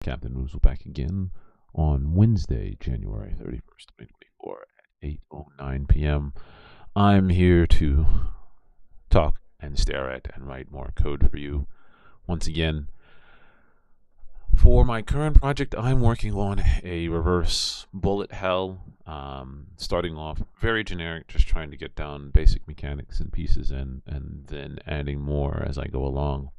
CptWoozle back again on Wednesday, January 31st, 2024 at 8:09 p.m. I'm here to talk and stare at and write more code for you. Once again, for my current project, I'm working on a reverse bullet hell, starting off very generic, just trying to get down basic mechanics and pieces and then adding more as I go along.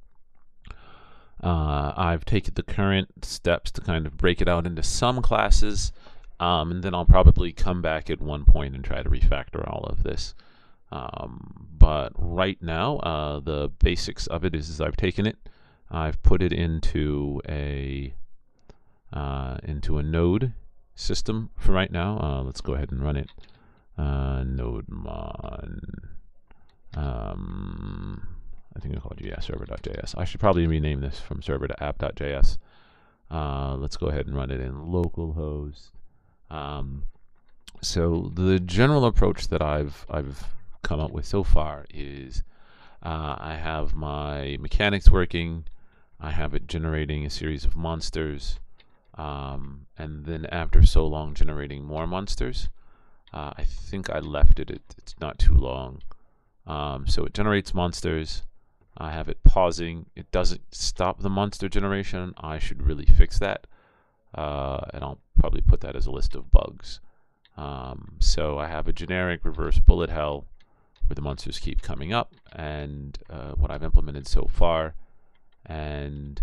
I've taken the current steps to kind of break it out into some classes, and then I'll probably come back at one point and try to refactor all of this. But right now, the basics of it is I've taken it, I've put it into a node system for right now. Let's go ahead and run it. Node mon. I think I called it server.js. I should probably rename this from server to app.js. Let's go ahead and run it in localhost. So the general approach that I've come up with so far is I have my mechanics working. I have it generating a series of monsters, and then after so long generating more monsters. I think I left it. It's not too long. So it generates monsters. I have it pausing. It doesn't stop the monster generation. I should really fix that. And I'll probably put that as a list of bugs. So I have a generic reverse bullet hell where the monsters keep coming up, and what I've implemented so far, and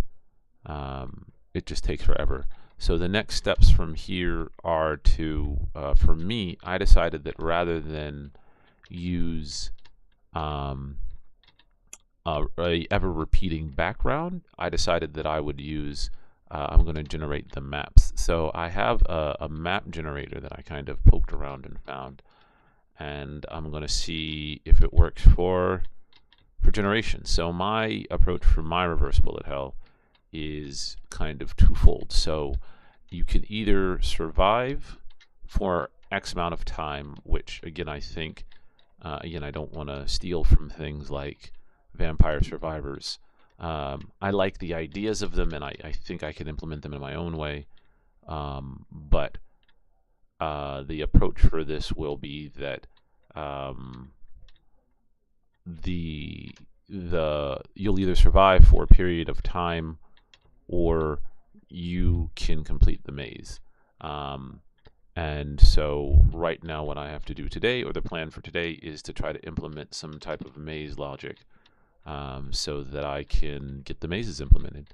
it just takes forever. So the next steps from here are to, for me, I decided that rather than use a ever-repeating background, I decided that I would use, I'm going to generate the maps. So I have a map generator that I kind of poked around and found, and I'm going to see if it works for generation. So my approach for my reverse bullet hell is kind of twofold. So you can either survive for X amount of time, which again I think, again I don't want to steal from things like Vampire Survivors. I like the ideas of them, and I think I can implement them in my own way. But the approach for this will be that you'll either survive for a period of time, or you can complete the maze. And so right now what I have to do today, or the plan for today, is to try to implement some type of maze logic, so that I can get the mazes implemented.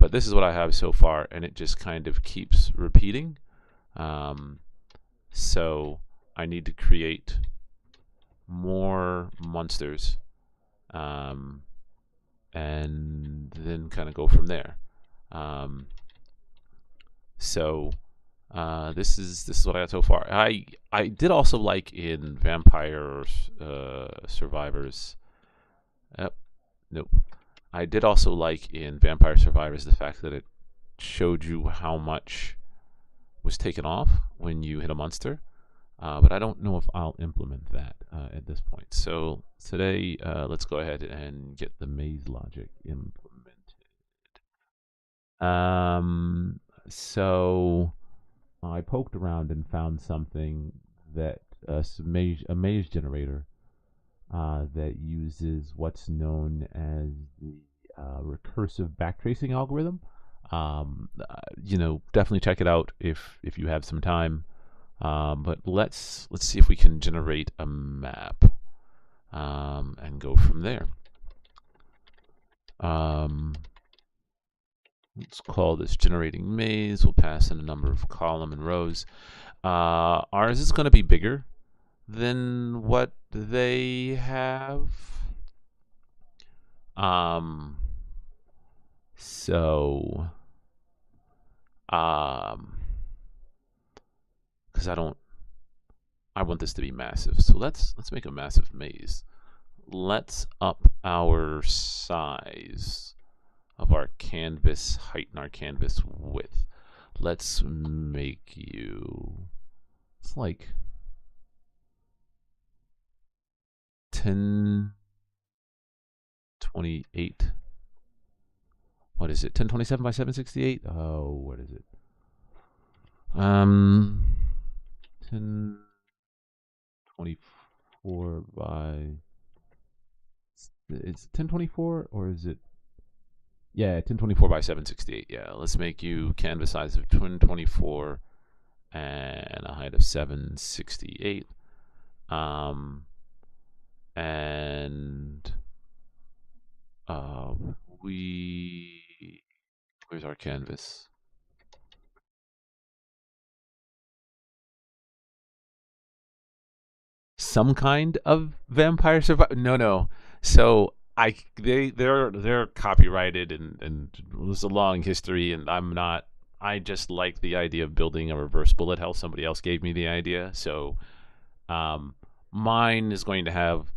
But this is what I have so far, and it just kind of keeps repeating. So I need to create more monsters, and then kind of go from there. So this is what I got so far. I did also like in Vampire Survivors. Nope. I did also like in Vampire Survivors the fact that it showed you how much was taken off when you hit a monster. But I don't know if I'll implement that at this point. So today, let's go ahead and get the maze logic implemented. So I poked around and found something that a maze generator that uses what's known as the recursive backtracing algorithm. Definitely check it out if you have some time. But let's see if we can generate a map, and go from there. Let's call this generating maze. We'll pass in a number of column and rows. Ours is going to be bigger than what they have. So because I want this to be massive. So let's make a massive maze. Let's up our size of our canvas height and our canvas width. Let's make you, it's like 1028 what is it? 1027 by 768. Oh, what is it? 1024 by. It's 1024 or is it? Yeah, 1024 by 768. Yeah, let's make you canvas size of 1024 and a height of 768. And where's our canvas? Some kind of vampire survivor? No. So they're copyrighted and it was a long history, and I'm not. I just like the idea of building a reverse bullet hell. Somebody else gave me the idea, so mine is going to have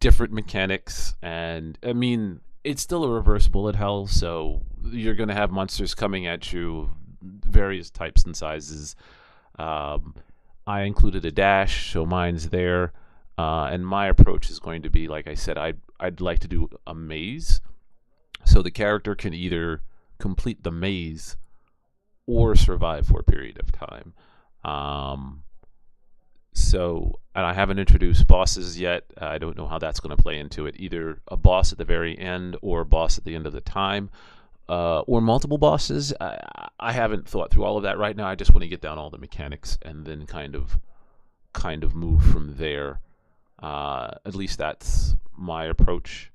different mechanics, and I mean it's still a reverse bullet hell, so you're going to have monsters coming at you, various types and sizes. I included a dash, so mine's there. And my approach is going to be, like I said, I'd like to do a maze, so the character can either complete the maze or survive for a period of time. And I haven't introduced bosses yet. I don't know how that's going to play into it. Either a boss at the very end or a boss at the end of the time. Or multiple bosses. I haven't thought through all of that right now. I just want to get down all the mechanics and then kind of move from there. At least that's my approach.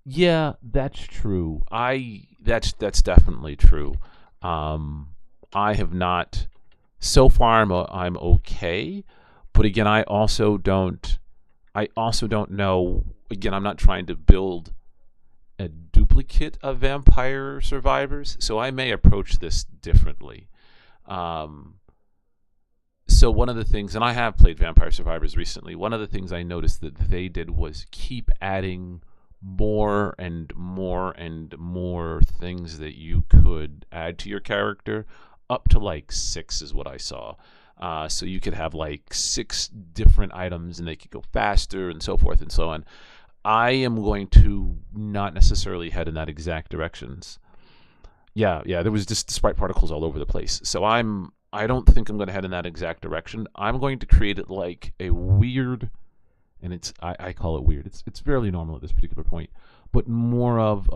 Yeah, that's true. That's definitely true. Um, I have not so far. I'm okay, but again, I also don't know. Again, I'm not trying to build a duplicate of vampire survivors, so I may approach this differently. Um, so one of the things, and I have played Vampire Survivors recently, one of the things I noticed that they did was keep adding more and more and more things that you could add to your character, up to like 6 is what I saw. So you could have like 6 different items and they could go faster and so forth and so on. I am going to not necessarily head in that exact directions. Yeah, there was just sprite particles all over the place. So I don't think I'm going to head in that exact direction. I'm going to create it like a weird, and I call it weird. It's fairly normal at this particular point, but more of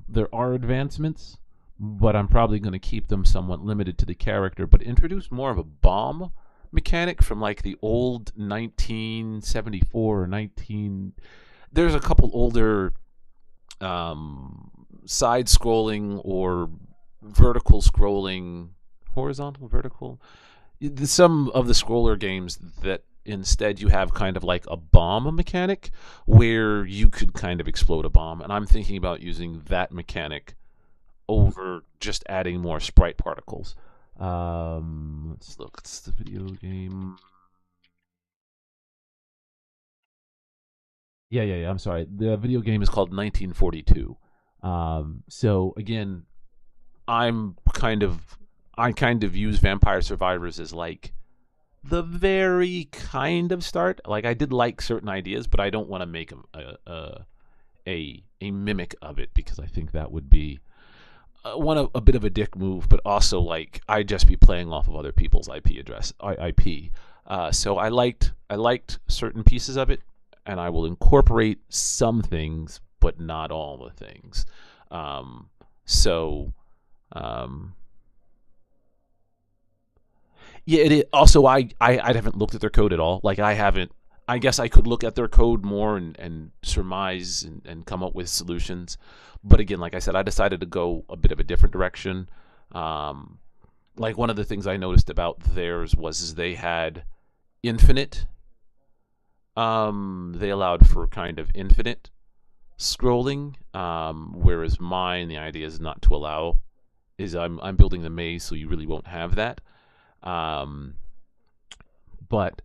there are advancements, but I'm probably going to keep them somewhat limited to the character, but introduce more of a bomb mechanic from like the old 1974 or 19. There's a couple older side-scrolling or vertical scrolling, horizontal, vertical. Some of the scroller games that instead you have kind of like a bomb mechanic where you could kind of explode a bomb, and I'm thinking about using that mechanic over just adding more sprite particles. Let's look. It's the video game. Yeah. I'm sorry. The video game is called 1942. So again, I'm kind of I kind of use Vampire Survivors as like the very kind of start. Like I did like certain ideas, but I don't want to make a mimic of it because I think that would be a bit of a dick move, but also like I'd just be playing off of other people's IP. So I liked certain pieces of it, and I will incorporate some things, but not all the things. Um, so um, yeah, also I haven't looked at their code at all. Like I haven't. I guess I could look at their code more and surmise and come up with solutions. But again, like I said, I decided to go a bit of a different direction. Um, like one of the things I noticed about theirs was is they had infinite. They allowed for kind of infinite scrolling, whereas mine, the idea is not to allow. Is I'm building the maze, so you really won't have that. Um, but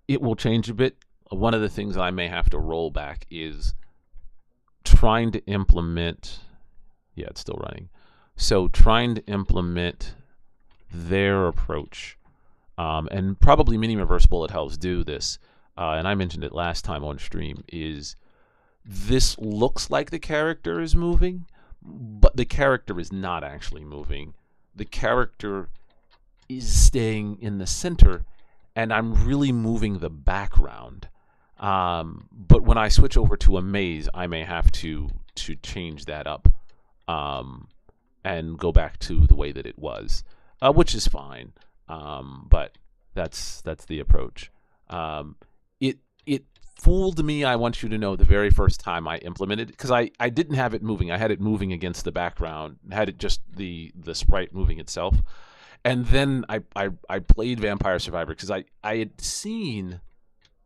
it will change a bit. One of the things I may have to roll back is trying to implement. Yeah, it's still running. So trying to implement their approach and probably many reverse bullet hells do this, and I mentioned it last time on stream, is this looks like the character is moving, but the character is not actually moving. The character is staying in the center, and I'm really moving the background. But when I switch over to a maze, I may have to change that up, and go back to the way that it was, which is fine. But that's the approach. It fooled me. I want you to know, the very first time I implemented it, because I didn't have it moving. I had it moving against the background. Had it just the sprite moving itself. And then I played Vampire Survivor because I had seen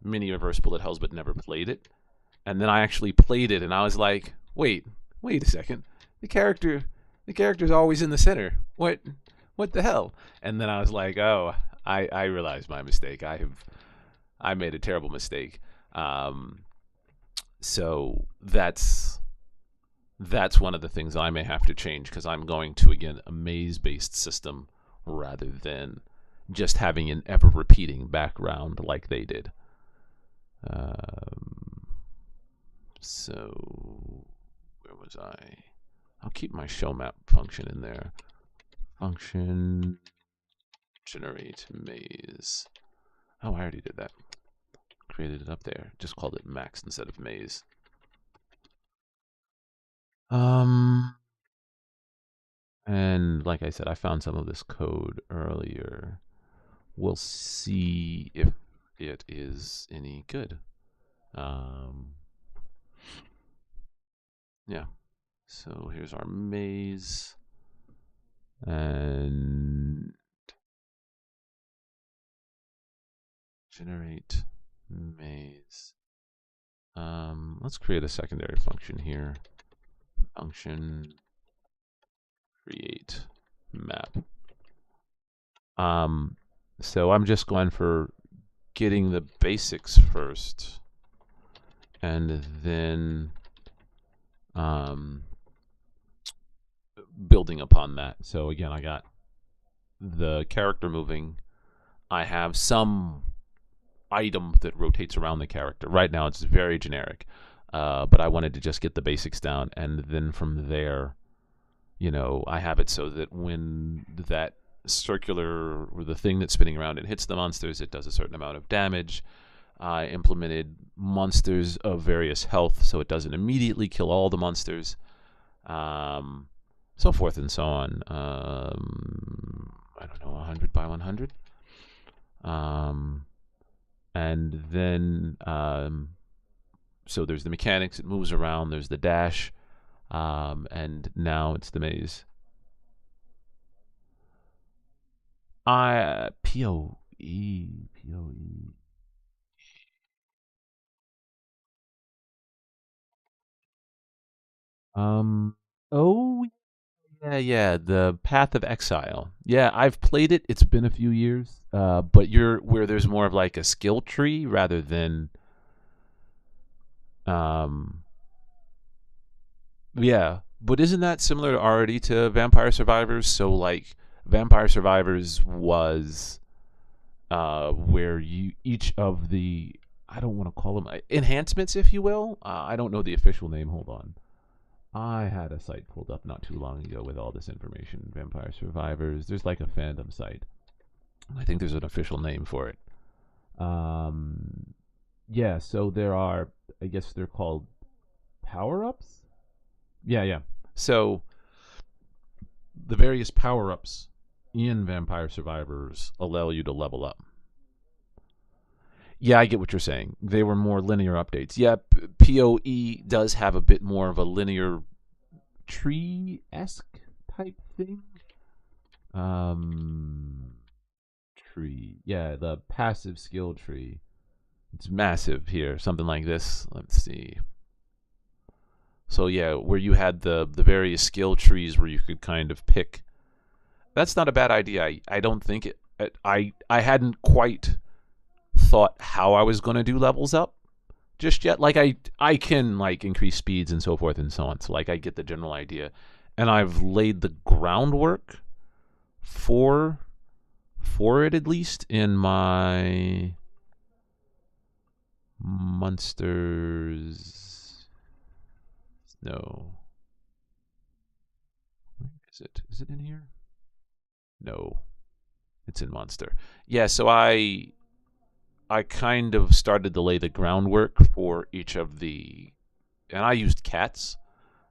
many reverse bullet hells but never played it. And then I actually played it, and I was like, wait a second. The character's always in the center. What the hell? And then I was like, oh, I realized my mistake. I made a terrible mistake. So that's one of the things I may have to change, because I'm going to, again, a maze-based system rather than just having an ever-repeating background like they did. So where was I? I'll keep my show map function in there. Function generate maze. Oh, I already did that. Created it up there. Just called it max instead of maze. And like I said, I found some of this code earlier. We'll see if it is any good. Yeah. So here's our maze. And generate maze. Let's create a secondary function here. Function create map. So I'm just going for getting the basics first, and then building upon that. So again, I got the character moving. I have some item that rotates around the character. Right now it's very generic, but I wanted to just get the basics down, and then from there, I have it so that when that circular, or the thing that's spinning around, it hits the monsters, it does a certain amount of damage. I implemented monsters of various health, so it doesn't immediately kill all the monsters, so forth and so on. I don't know, 100 by 100. And then, so there's the mechanics, it moves around, there's the dash, and now it's the maze. PoE. Oh, yeah, the Path of Exile. Yeah, I've played it. It's been a few years. But where there's more of like a skill tree rather than, yeah. But isn't that similar already to Vampire Survivors? So like, Vampire Survivors was where each of the, I don't want to call them enhancements, if you will. I don't know the official name. Hold on. I had a site pulled up not too long ago with all this information. Vampire Survivors. There's like a fandom site. I think there's an official name for it. Yeah, so there are, I guess they're called power-ups? Yeah. So the various power-ups in Vampire Survivors allow you to level up. Yeah, I get what you're saying. They were more linear updates. Yeah, PoE does have a bit more of a linear tree-esque type thing. Tree. Yeah, the passive skill tree. It's massive here. Something like this. Let's see. So yeah, where you had the various skill trees where you could kind of pick. That's not a bad idea. I don't think it. I hadn't quite thought how I was going to do levels up just yet. Like I can like increase speeds and so forth and so on. So like I get the general idea, and I've laid the groundwork for for it, at least in my monsters. No. Where is it? Is it in here? No. It's in monster. Yeah, so I kind of started to lay the groundwork for each of the, and I used cats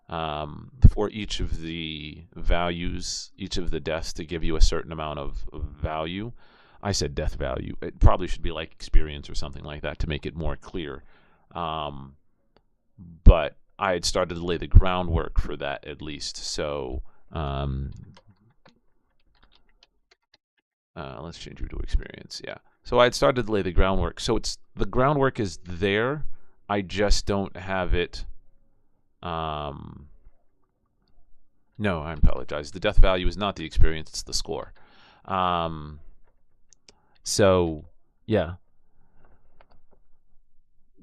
for each of the values, each of the deaths to give you a certain amount of value. I said death value. It probably should be like experience or something like that to make it more clear. Um, but I had started to lay the groundwork for that at least. So um, let's change you to experience. Yeah. So I had started to lay the groundwork. So it's the groundwork is there. I just don't have it. Um, no, I apologize. The death value is not the experience; it's the score. Um, so yeah,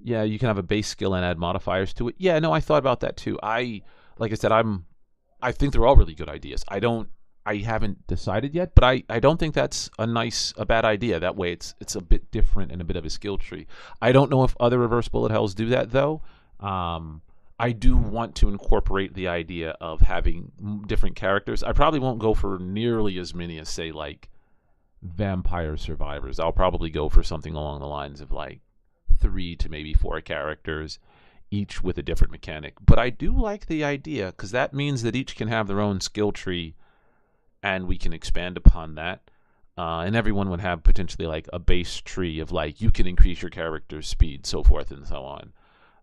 yeah, you can have a base skill and add modifiers to it. Yeah, no, I thought about that too. Like I said, I think they're all really good ideas. I haven't decided yet, but I don't think that's a bad idea. That way, it's a bit different and a bit of a skill tree. I don't know if other reverse bullet hells do that though. Um, I do want to incorporate the idea of having different characters. I probably won't go for nearly as many as say like vampire survivors. I'll probably go for something along the lines of like 3 to maybe 4 characters, each with a different mechanic. But I do like the idea because that means that each can have their own skill tree and we can expand upon that. And everyone would have potentially like a base tree of like you can increase your character's speed, so forth and so on.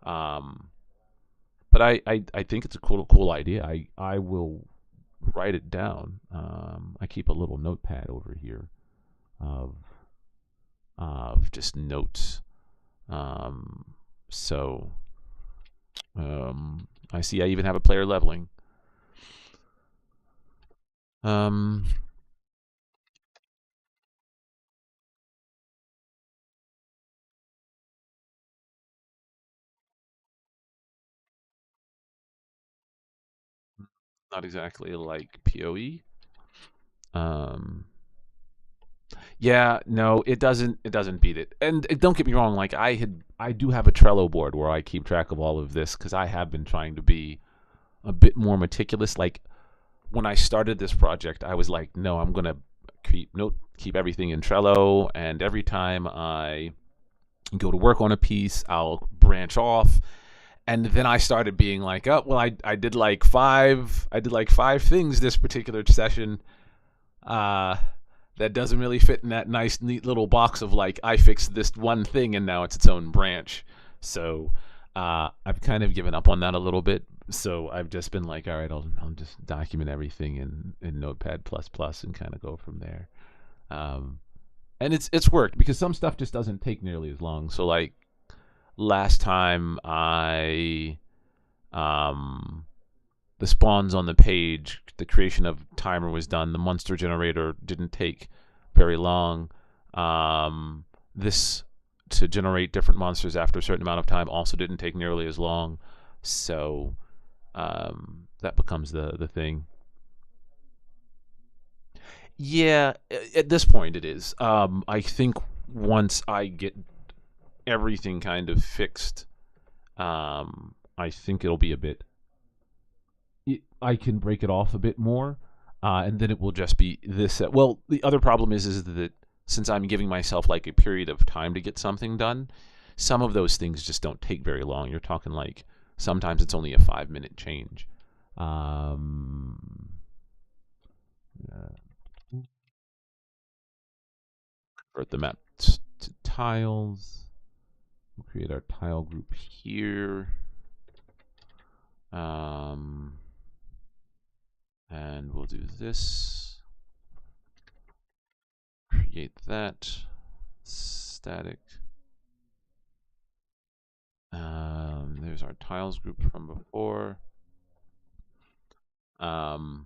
Um, but I think it's a cool idea. I will write it down. I keep a little notepad over here of just notes. Um, so I see I even have a player leveling. Um, Not exactly like PoE. Um, yeah, no, it doesn't. It doesn't beat it. And don't get me wrong. Like I do have a Trello board where I keep track of all of this because I have been trying to be a bit more meticulous. Like when I started this project, I was like, no, I'm gonna keep everything in Trello, and every time I go to work on a piece, I'll branch off. And then I started being like, oh, well, I did like five things this particular session. Uh, that doesn't really fit in that nice, neat little box of like I fixed this one thing and now it's its own branch. So I've kind of given up on that a little bit. So I've just been like, all right, I'll just document everything in Notepad plus plus and kind of go from there. Um, and it's worked because some stuff just doesn't take nearly as long. So like last time um the spawns on the page, the creation of timer was done. The monster generator didn't take very long. This to generate different monsters after a certain amount of time also didn't take nearly as long. So that becomes the thing. Yeah, at this point it is. I think once I get everything kind of fixed, I think it'll be a bit I can break it off a bit more, and then it will just be this. Well, the other problem is that since I'm giving myself like a period of time to get something done, some of those things just don't take very long. You're talking like sometimes it's only a 5-minute change. Um, Convert the map to tiles. We'll create our tile group here. Um, and we'll do this. Create that. Static. There's our tiles group from before. Um,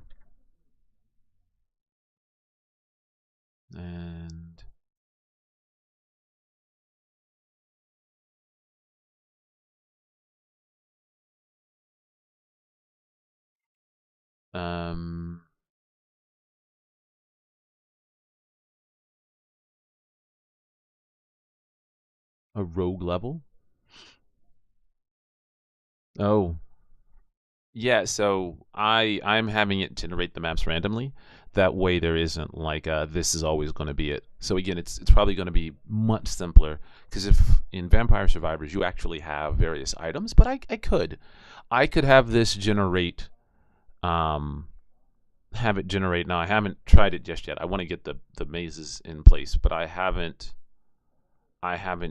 and um, A rogue level? Oh, yeah. So I'm having it generate the maps randomly. That way, there isn't like this is always going to be it. So again, it's probably going to be much simpler because if in Vampire Survivors you actually have various items, but I could have this generate um have it generate. Now I haven't tried it just yet. I want to get the mazes in place, but I haven't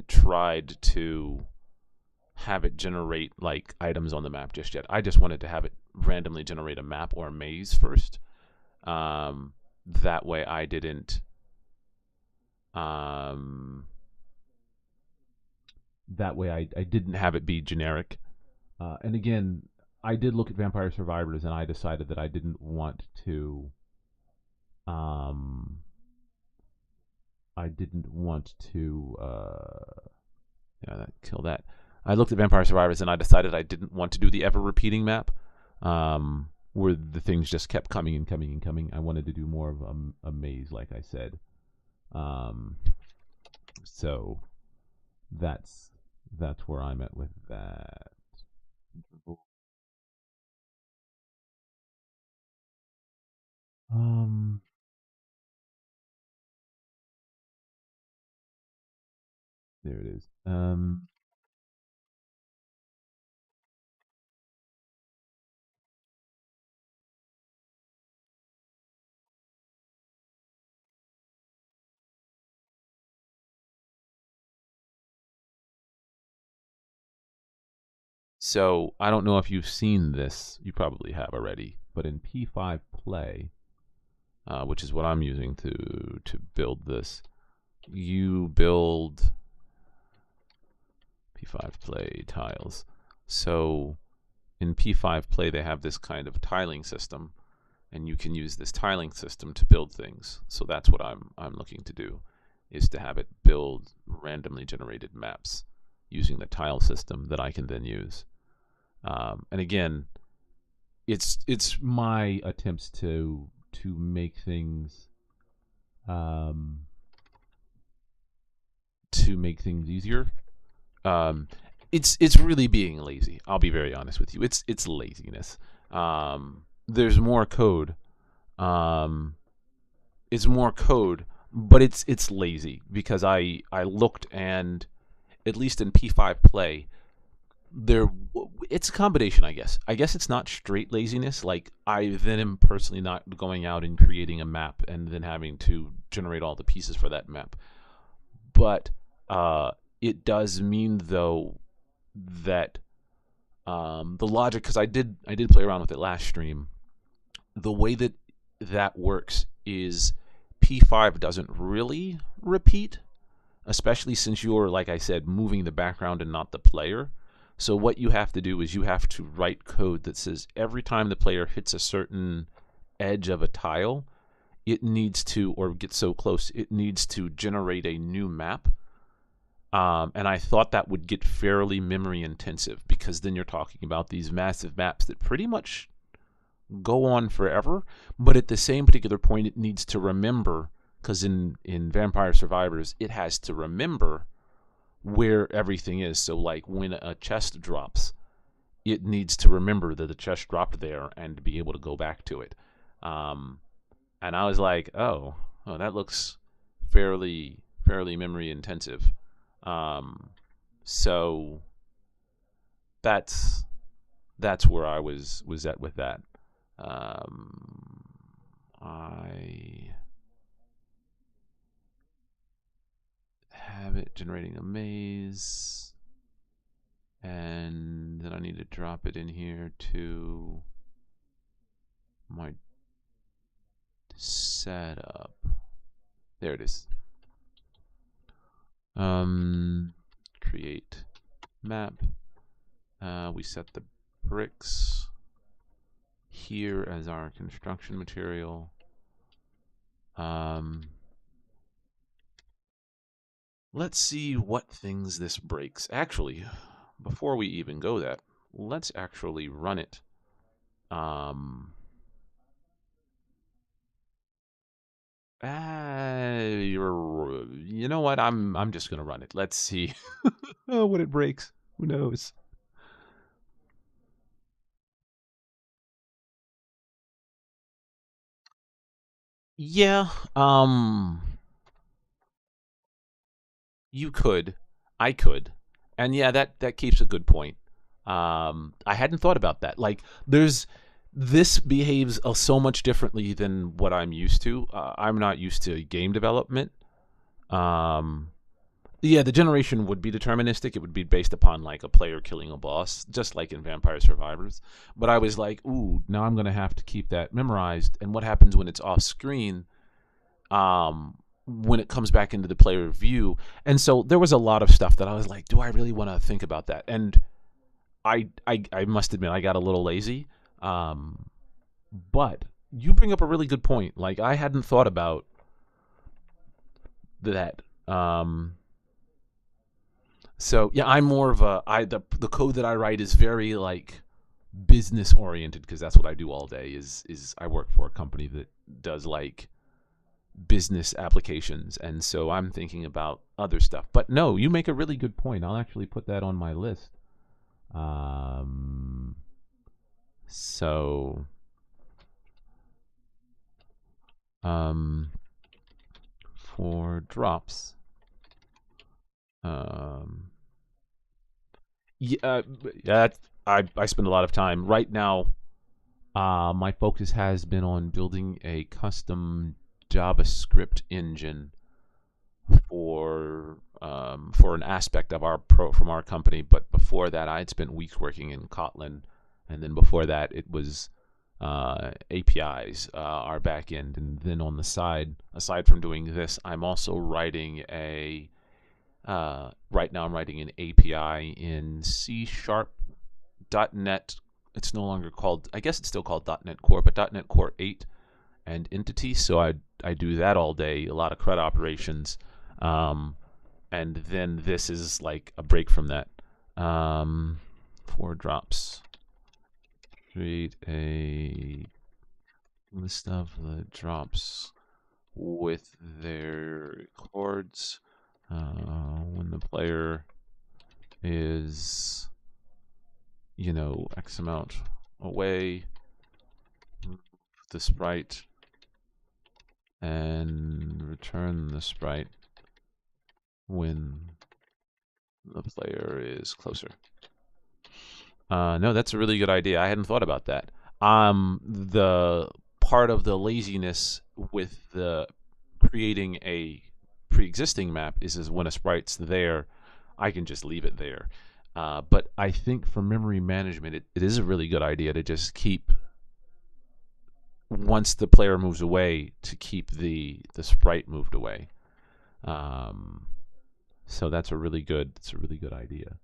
tried to have it generate like items on the map just yet. I just wanted to have it randomly generate a map or a maze first. That way I didn't um, that way I didn't have it be generic. And again, I did look at Vampire Survivors and I decided that I didn't want to um, I didn't want to kill that. I looked at Vampire Survivors and I decided I didn't want to do the ever repeating map, where the things just kept coming and coming and coming. I wanted to do more of a maze, like I said. Um, so that's where I'm at with that. Um, there it is. So I don't know if you've seen this. You probably have already. But in P5 Play, which is what I'm using to build this, you build P5 Play tiles. So in P5 Play, they have this kind of tiling system, and you can use this tiling system to build things. So that's what I'm looking to do, is to have it build randomly generated maps using the tile system that I can then use. And again, it's my attempts to make things um, easier. Um, it's really being lazy. I'll be very honest with you. It's laziness. There's more code. Um, it's more code, but it's lazy because I looked, and at least in P5 Play, there it's a combination. I guess it's not straight laziness. Like I then am personally not going out and creating a map and then having to generate all the pieces for that map, but it does mean though that the logic, because I did play around with it last stream. The way that works is P5 doesn't really repeat, especially since you're, like I said, moving the background and not the player. So what you have to do is you have to write code that says every time the player hits a certain edge of a tile, it needs to, or gets so close, it needs to generate a new map. And I thought that would get fairly memory intensive, because then you're talking about these massive maps that pretty much go on forever. But at the same particular point, it needs to remember, because in Vampire Survivors, it has to remember where everything is. So like when a chest drops, it needs to remember that the chest dropped there and to be able to go back to it. Um, and I was like, oh, that looks fairly memory intensive. Um, so that's where I was at with that. Um, I have it generating a maze, and then I need to drop it in here to my setup. There it is. Create map. We set the bricks here as our construction material. Let's see what things this breaks. Actually, before we even go that, let's actually run it. You know what? I'm just gonna run it. Let's see oh, what it breaks. Who knows? Yeah. You could. I could. And yeah, that keeps a good point. I hadn't thought about that. Like, this behaves so much differently than what I'm used to. I'm not used to game development. Um, yeah, the generation would be deterministic. It would be based upon like a player killing a boss, just like in Vampire Survivors. But I was like, ooh, now I'm gonna have to keep that memorized. And what happens when it's off screen? When it comes back into the player view. And so there was a lot of stuff that I was like, do I really want to think about that? And I must admit, I got a little lazy. Um, but you bring up a really good point. Like, I hadn't thought about that. So yeah, I'm more of the code that I write is very like business oriented because that's what I do all day. Is I work for a company that does like business applications, and so I'm thinking about other stuff. But no, you make a really good point. I'll actually put that on my list. Um, so um, for drops, um, yeah, yeah, I spend a lot of time right now. My focus has been on building a custom JavaScript engine for an aspect of from our company. But before that, I had spent weeks working in Kotlin, and then before that, it was APIs, our backend, and then on the side, aside from doing this, I'm also writing a. Right now, I'm writing an API in C Sharp .NET. It's no longer called. I guess it's still called .NET Core, but .NET Core 8 and Entity. So I do that all day. A lot of CRUD operations. Um, and then this is like a break from that. 4 drops. Create a list of the drops with their chords. When the player is, X amount away, the sprite, and return the sprite when the player is closer. No, that's a really good idea. I hadn't thought about that. The part of the laziness with the creating a pre-existing map is when a sprite's there, I can just leave it there. But I think for memory management, it is a really good idea to just keep, once the player moves away, to keep the sprite moved away. So that's a really good idea.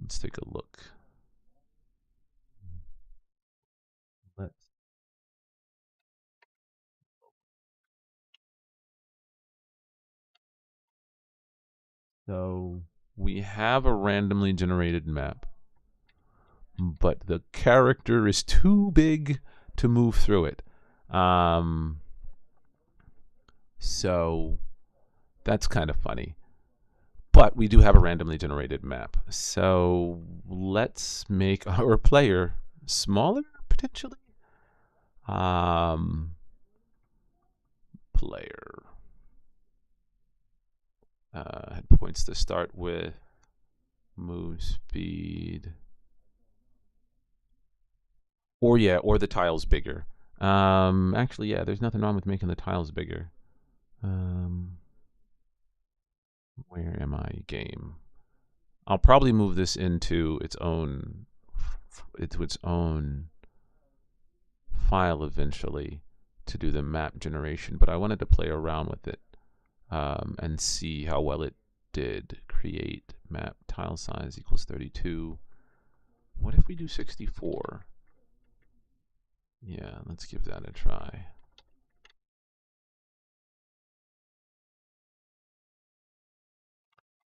Let's take a look. Let's So we have a randomly generated map, but the character is too big to move through it. So that's kind of funny. But we do have a randomly generated map. So let's make our player smaller, potentially. Player. Head points to start with. Move speed. Or the tiles bigger. Actually, yeah, there's nothing wrong with making the tiles bigger. Where am I? Game. I'll probably move this into its own file eventually to do the map generation, but I wanted to play around with it and see how well it did. Create map tile size equals 32. What if we do 64? Yeah, let's give that a try.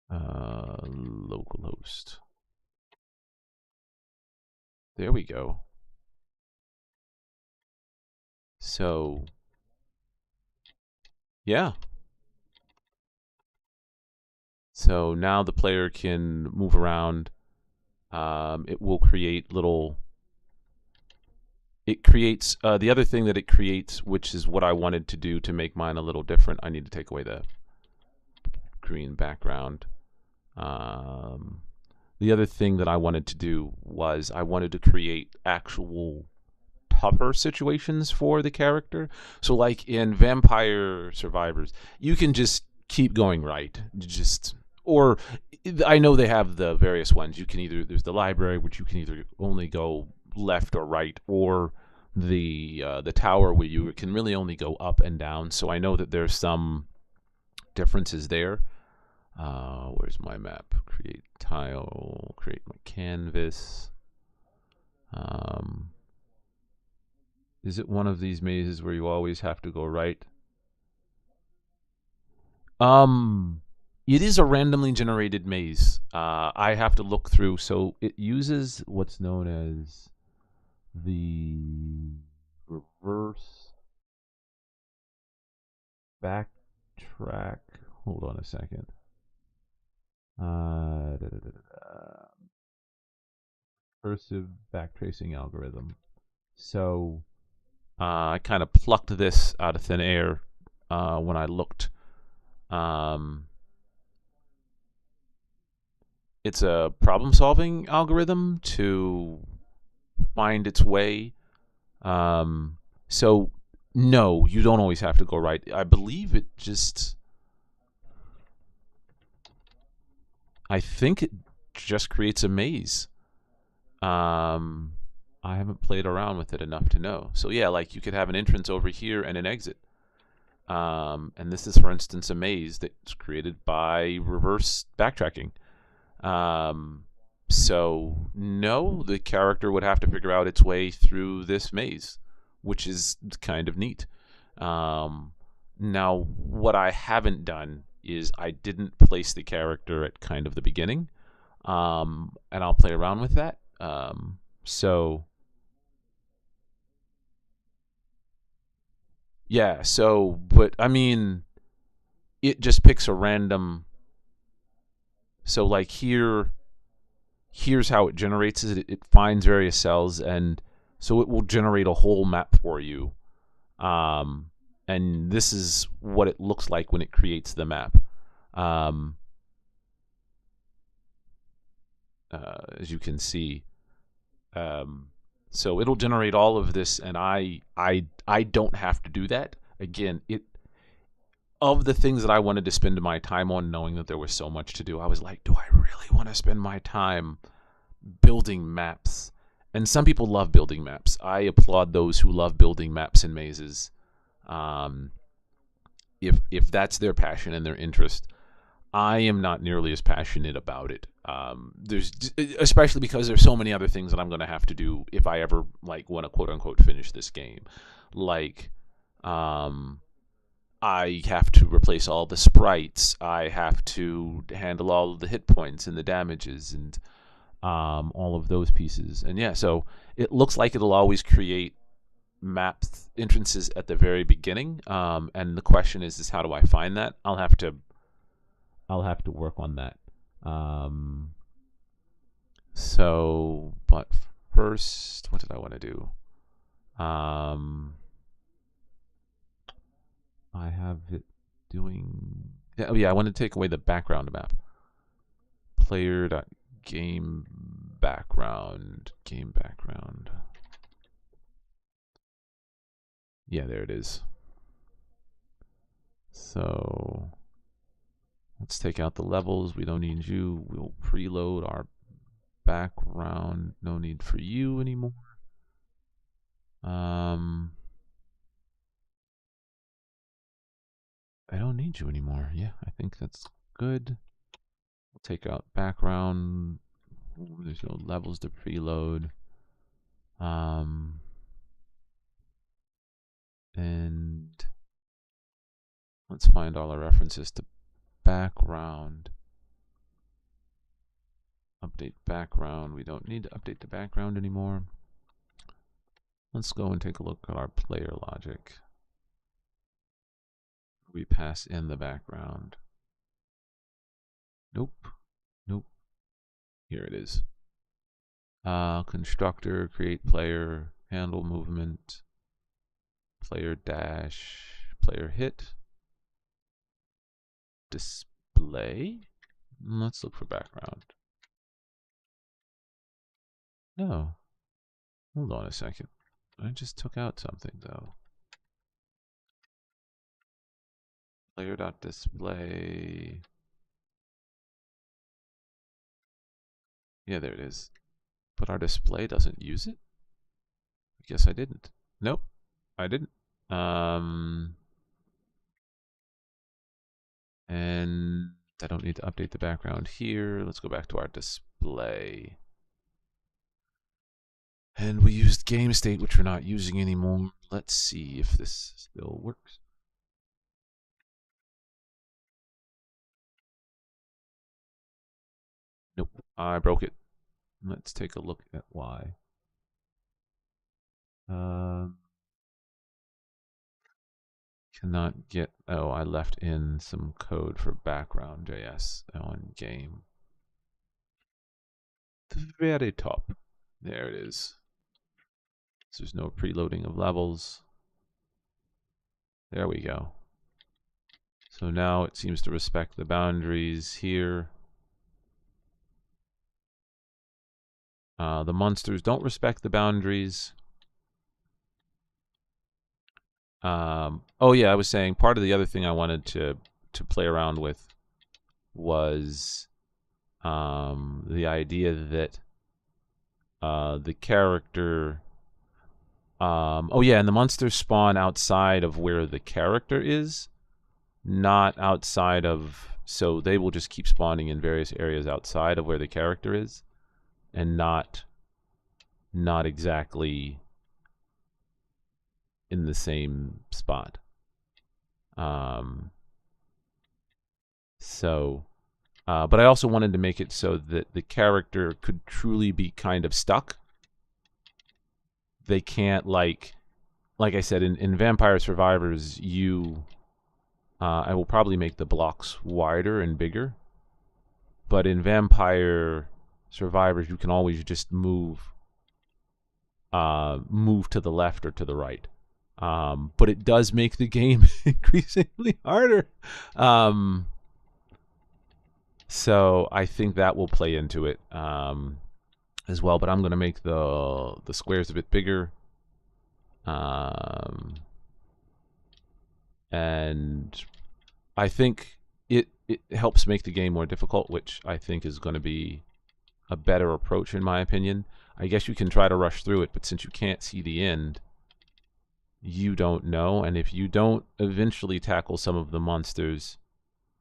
Localhost. There we go. So Yeah. So now the player can move around. It will create little. It creates the other thing that it creates, which is what I wanted to do to make mine a little different. I need to take away the green background. The other thing that I wanted to do was I wanted to create actual tougher situations for the character. So like in Vampire Survivors, you can just keep going right. Just or I know they have the various ones. You can either there's the library, which you can either only go left or right, or the tower where you can really only go up and down. So I know that there's some differences there. Where's my map? Create tile, create my canvas. Is it one of these mazes where you always have to go right? It is a randomly generated maze. I have to look through. So it uses what's known as the reverse backtrack. Hold on a second. Recursive backtracing algorithm. So I kind of plucked this out of thin air when I looked. It's a problem-solving algorithm to find its way. So no, you don't always have to go right. I believe it just. I think it just creates a maze. I haven't played around with it enough to know. So yeah, like you could have an entrance over here and an exit. And this is, for instance, a maze that's created by reverse backtracking. So no, the character would have to figure out its way through this maze, which is kind of neat. Now, what I haven't done is I didn't place the character at kind of the beginning, and I'll play around with that. So yeah, so but I mean, it just picks a random. So like here's how it generates it. It finds various cells, and so it will generate a whole map for you. And this is what it looks like when it creates the map. As you can see, so it'll generate all of this, and I don't have to do that. Again, it of the things that I wanted to spend my time on, knowing that there was so much to do, I was like, do I really want to spend my time building maps? And some people love building maps. I applaud those who love building maps and mazes. If that's their passion and their interest, I am not nearly as passionate about it. There's especially because there's so many other things that I'm going to have to do if I ever like want to quote unquote finish this game. Like, I have to replace all the sprites. I have to handle all of the hit points and the damages and all of those pieces. And yeah, so it looks like it'll always create map entrances at the very beginning. And the question is how do I find that? I'll have to work on that. So, but first, what did I want to do? I have it doing. Oh yeah, I want to take away the background map. Player.game background. Game background. Yeah, there it is. So let's take out the levels. We don't need you. We'll preload our background. No need for you anymore. I don't need you anymore. Yeah, I think that's good. We'll take out background. Ooh, there's no levels to preload. And let's find all our references to background. Update background. We don't need to update the background anymore. Let's go and take a look at our player logic. we pass in the background? Nope. Nope. Here it is. Constructor, create player, handle movement, player dash, player hit, display. Let's look for background. No. Hold on a second. I just took out something though. Player.display. Yeah, there it is. But our display doesn't use it? I guess I didn't. Nope, I didn't. And I don't need to update the background here. Let's go back to our display. And we used game state, which we're not using anymore. Let's see if this still works. Nope, I broke it. Let's take a look at why. Cannot get, oh, I left in some code for background.js on game. The very top. There it is. So there's no preloading of levels. There we go. So now it seems to respect the boundaries here. The monsters don't respect the boundaries. Oh yeah, I was saying part of the other thing I wanted to play around with was the idea that the character oh yeah, and the monsters spawn outside of where the character is, not outside of, so they will just keep spawning in various areas outside of where the character is, and not exactly in the same spot. But I also wanted to make it so that the character could truly be kind of stuck. They can't, like I said, in Vampire Survivors, I will probably make the blocks wider and bigger. But in Vampire Survivors, you can always just move to the left or to the right. But it does make the game increasingly harder. So I think that will play into it as well. But I'm going to make the squares a bit bigger. And I think it helps make the game more difficult, which I think is going to be a better approach in my opinion. I guess you can try to rush through it, but since you can't see the end, you don't know. And if you don't eventually tackle some of the monsters,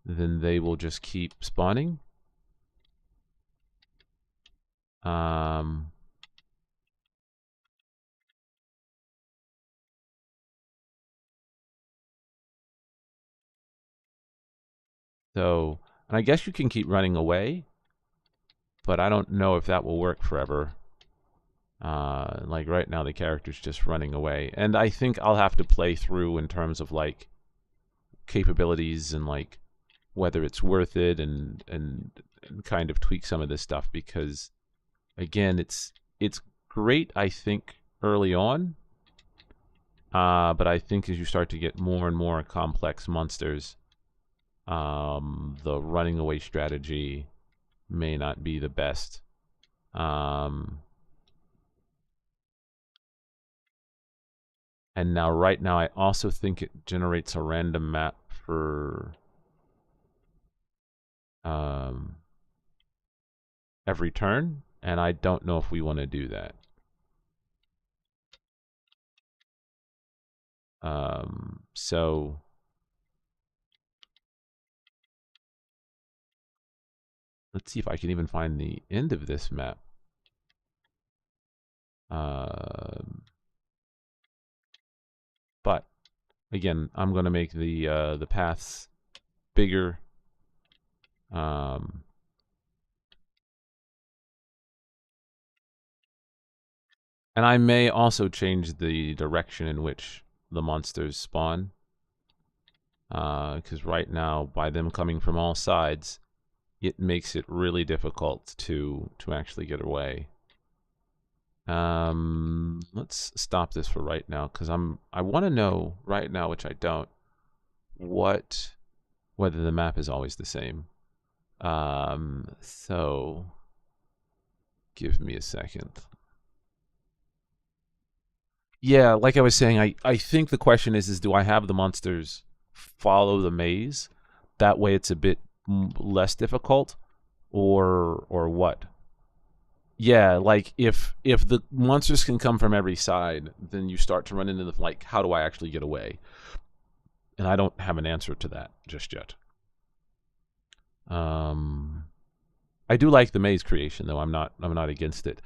then they will just keep spawning. So, and I guess you can keep running away, but I don't know if that will work forever. Like right now the character's just running away, and I think I'll have to play through in terms of like capabilities and like whether it's worth it, and kind of tweak some of this stuff, because again it's great I think early on, but I think as you start to get more and more complex monsters, the running away strategy may not be the best. And now, right now, I also think it generates a random map for every turn, and I don't know if we want to do that. So let's see if I can even find the end of this map. But again, I'm going to make the paths bigger. And I may also change the direction in which the monsters spawn. Because right now, by them coming from all sides, it makes it really difficult to actually get away. Let's stop this for right now because I want to know right now, which I don't, whether the map is always the same. So give me a second. Yeah, like I was saying, I think the question is do I have the monsters follow the maze? That way it's a bit less difficult, or what? Yeah, like if the monsters can come from every side, then you start to run into the like, how do I actually get away? And I don't have an answer to that just yet. Um, I do like the maze creation though. I'm not against it.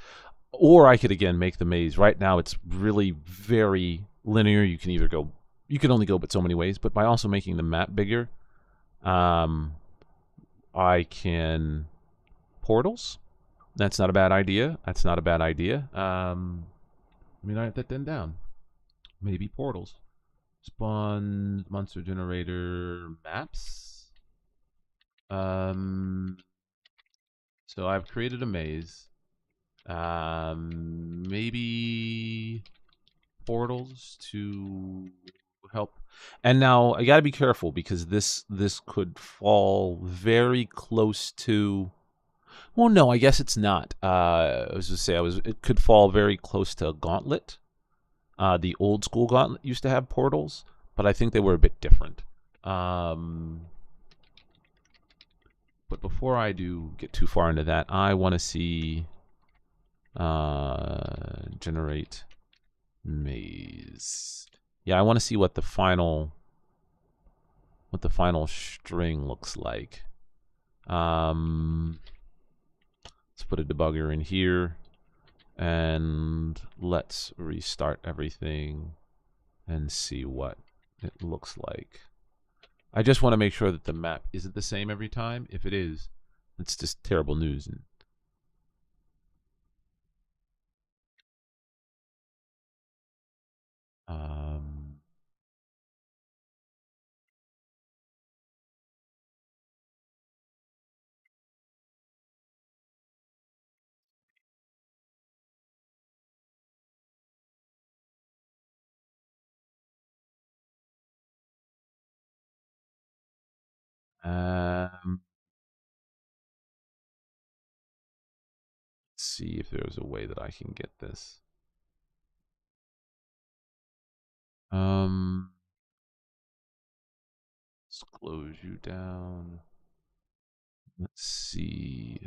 Or I could again make the maze. Right now it's really very linear. You can only go but so many ways. But by also making the map bigger, um, I can portals. That's not a bad idea. That's not a bad idea. Let me write that then down. Maybe portals. Spawn monster generator maps. Um, so I've created a maze. Maybe portals to help. And now I got to be careful because this could fall very close to. Well, no, I guess it's not. I was just say it could fall very close to a Gauntlet. The old school Gauntlet used to have portals, but I think they were a bit different. Um, but before I do get too far into that, I want to see generate maze. Yeah, I want to see what the final string looks like. Let's put a debugger in here and let's restart everything and see what it looks like. I just want to make sure that the map isn't the same every time. If it is, it's just terrible news. Um, um, let's see if there's a way that I can get this. Um, let's close you down. Let's see.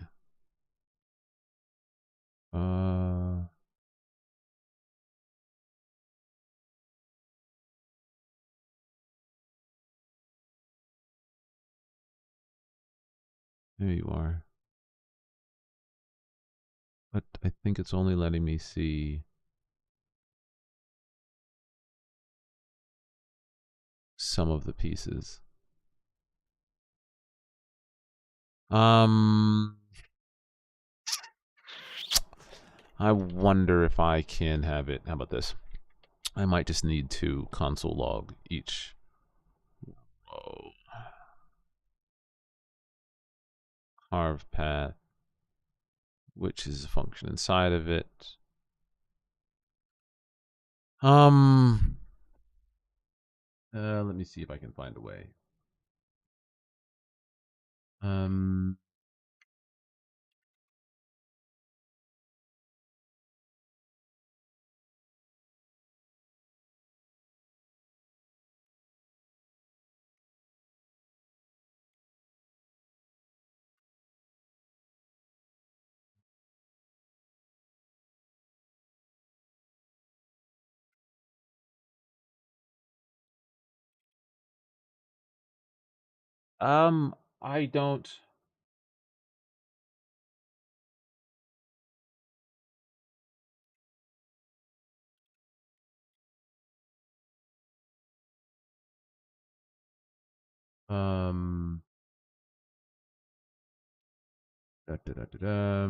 Uh, there you are. But I think it's only letting me see some of the pieces. Um, I wonder if I can have it. How about this? I might just need to console log each row. Carve path, which is a function inside of it. Um, let me see if I can find a way. Um, I don't. Um, da, da, da, da, da.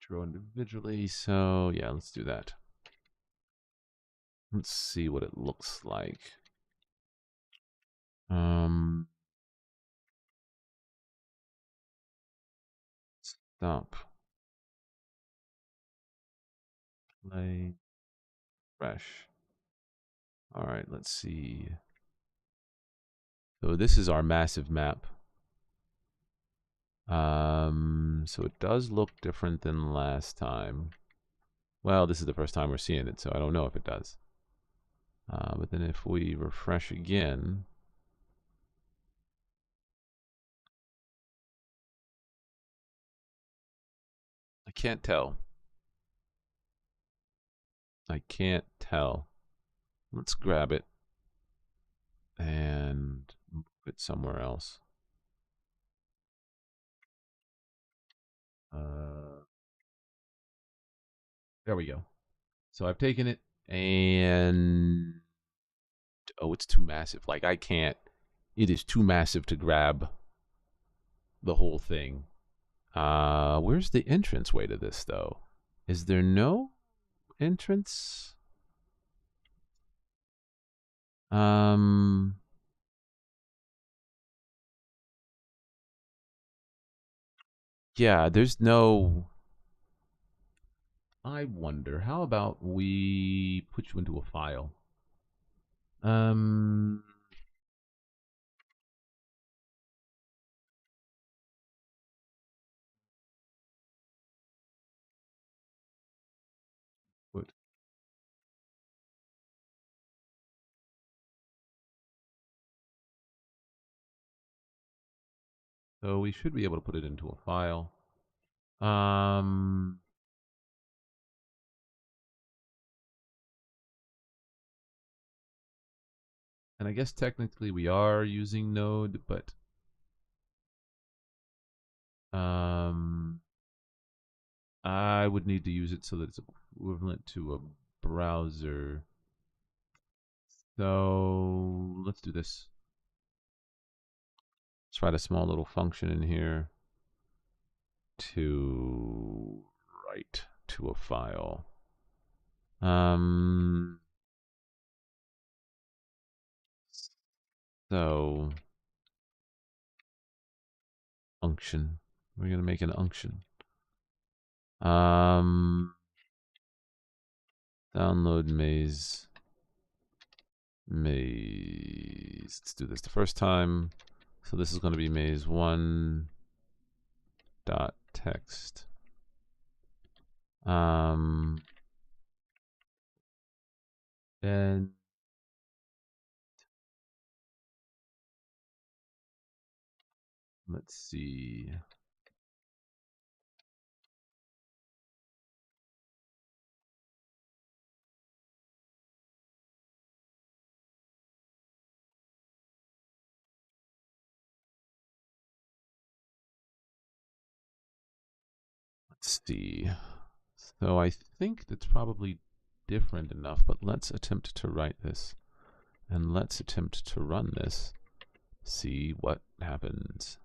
row individually. So yeah, let's do that. Let's see what it looks like. Stop. Play. Fresh. All right, let's see. So this is our massive map. So it does look different than last time. Well, this is the first time we're seeing it, so I don't know if it does. But then if we refresh again, I can't tell. I can't tell. Let's grab it and move it somewhere else. There we go. So I've taken it and oh, it's too massive. Like I can't. It is too massive to grab the whole thing. Where's the entrance way to this though? Is there no entrance? Yeah, there's no. I wonder, how about we put you into a file? What? So we should be able to put it into a file. And I guess technically we are using Node, but I would need to use it so that it's equivalent to a browser. So let's do this. Let's write a small little function in here to write to a file. So function. We're gonna make an unction. Download maze. Let's do this the first time. So this is going to be maze1 dot text. And let's see. Let's see. So I think that's probably different enough, but let's attempt to write this. And let's attempt to run this. See what happens.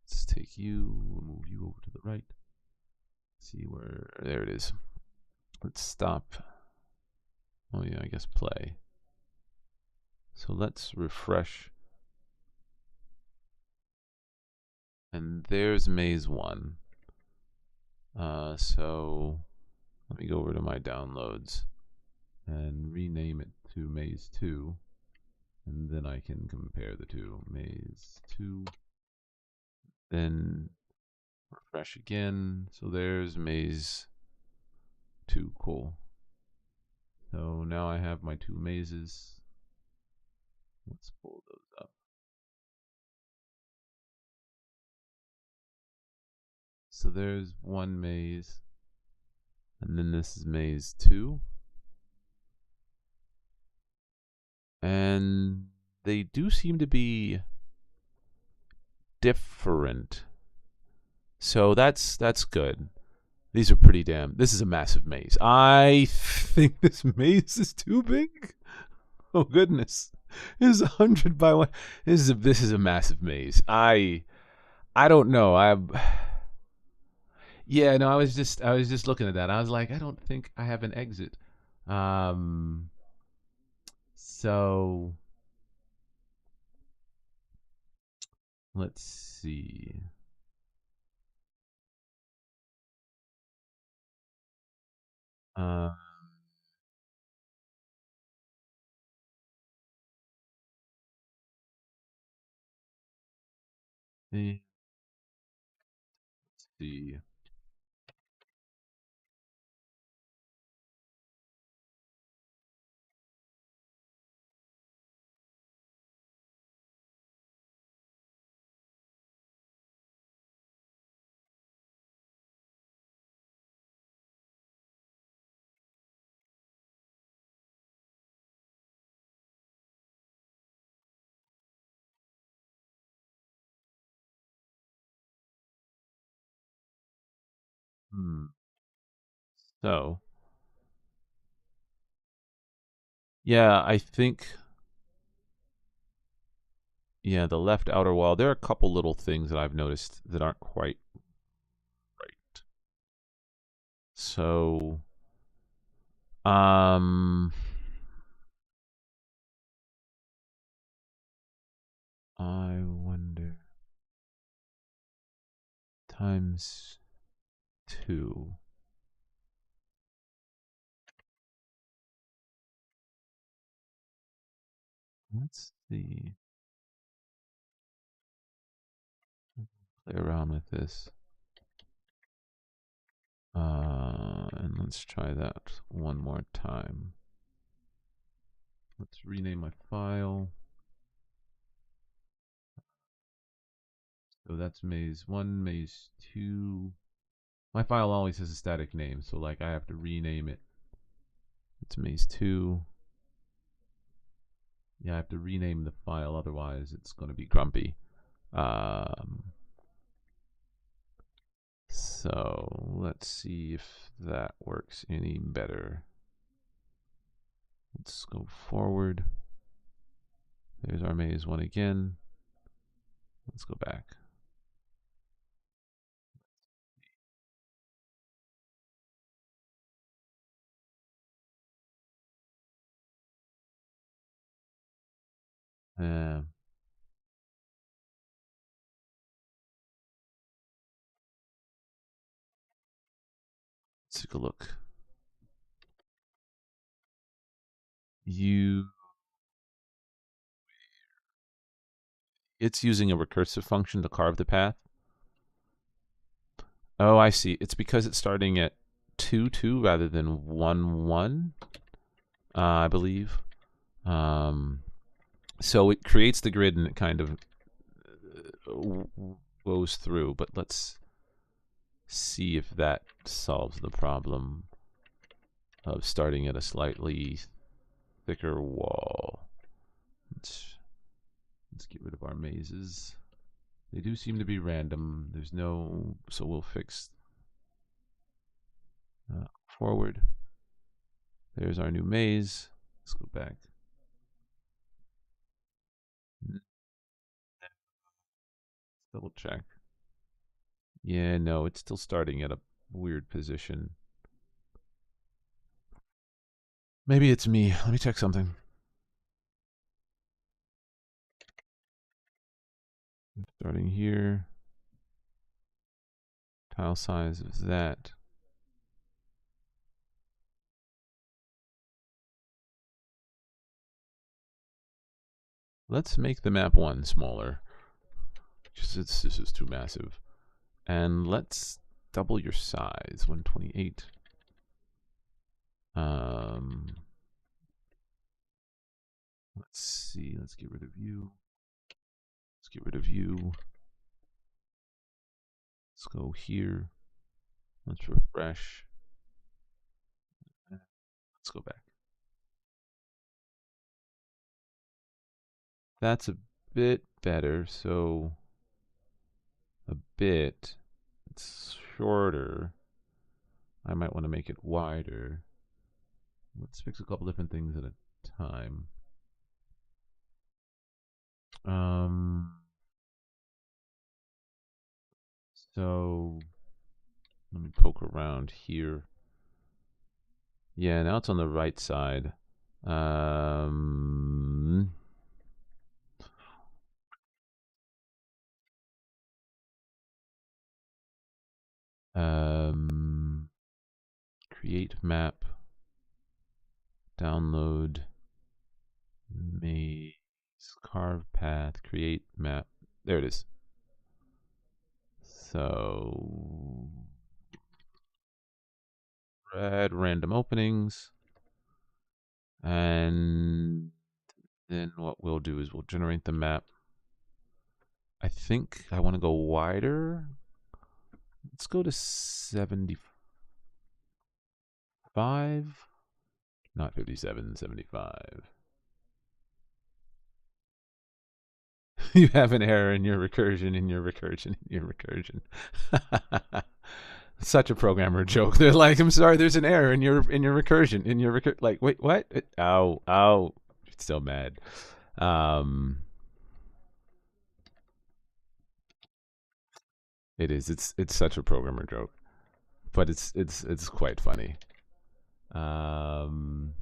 Let's take you, move you over to the right. See where, there it is. Let's stop. Oh yeah, I guess play. So let's refresh. And there's maze 1. So let me go over to my downloads and rename it to maze 2. And then I can compare the two. Maze 2. Then refresh again. So there's maze 2. Cool. So now I have my 2 mazes. Let's pull those up. So there's 1 maze. And then this is maze 2. And they do seem to be different. So that's good. These are pretty damn. This is a massive maze. I think this maze is too big. Oh goodness. This is 100 by 1. This is a massive maze. I don't know. Yeah, no, I was just looking at that. I was like, I don't think I have an exit. Um, so let's see. Uh, let's see. Hmm. So yeah, I think yeah, the left outer wall. There are a couple little things that I've noticed that aren't quite right. So, um, I wonder times two. Let's see. Play around with this. And let's try that one more time. Let's rename my file. So that's maze 1, maze 2. My file always has a static name, so like I have to rename it. It's maze 2. Yeah, I have to rename the file, otherwise it's going to be grumpy. So let's see if that works any better. Let's go forward. There's our maze 1 again. Let's go back. Uh, let's take a look. It's using a recursive function to carve the path. Oh, I see. It's because it's starting at 2, 2 rather than 1, 1, I believe. So it creates the grid and it kind of goes through, but let's see if that solves the problem of starting at a slightly thicker wall. Let's get rid of our mazes. They do seem to be random. There's no, so we'll fix forward. There's our new maze. Let's go back. Let's double check. Yeah, no, it's still starting at a weird position. Maybe it's me. Let me check something. Starting here. Tile size is that. Let's make the map 1 smaller. This is too massive. And let's double your size, 128. Let's see. Let's get rid of you. Let's get rid of you. Let's go here. Let's refresh. Let's go back. That's a bit better. So a bit. It's shorter. I might want to make it wider. Let's fix a couple different things at a time. So Let me poke around here. Yeah, now it's on the right side. Um, create map, download, maze, carve path, create map. There it is. So add random openings, and then what we'll do is we'll generate the map. I think I want to go wider. Let's go to 75, not 57, 75. You have an error in your recursion, in your recursion, in your recursion. Such a programmer joke. They're like, I'm sorry, there's an error in your recursion, in your like, wait, what? Ow, ow. Still mad. It is. It's such a programmer joke, but it's quite funny. Um,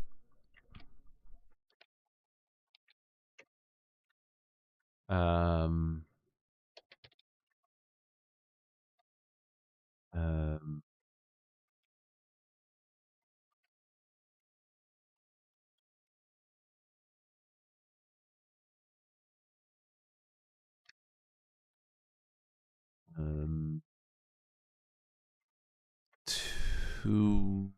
um, um, um, two.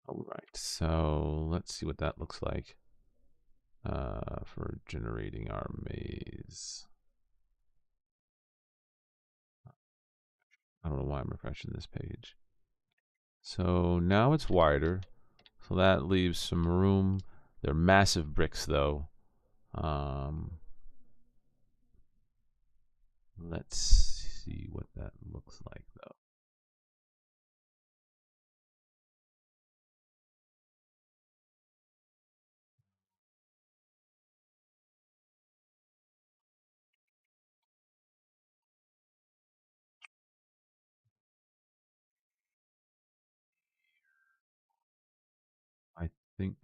All right. So let's see what that looks like for generating our maze. I don't know why I'm refreshing this page. So now it's wider. So that leaves some room. They're massive bricks, though. Let's see what that looks like, though. I think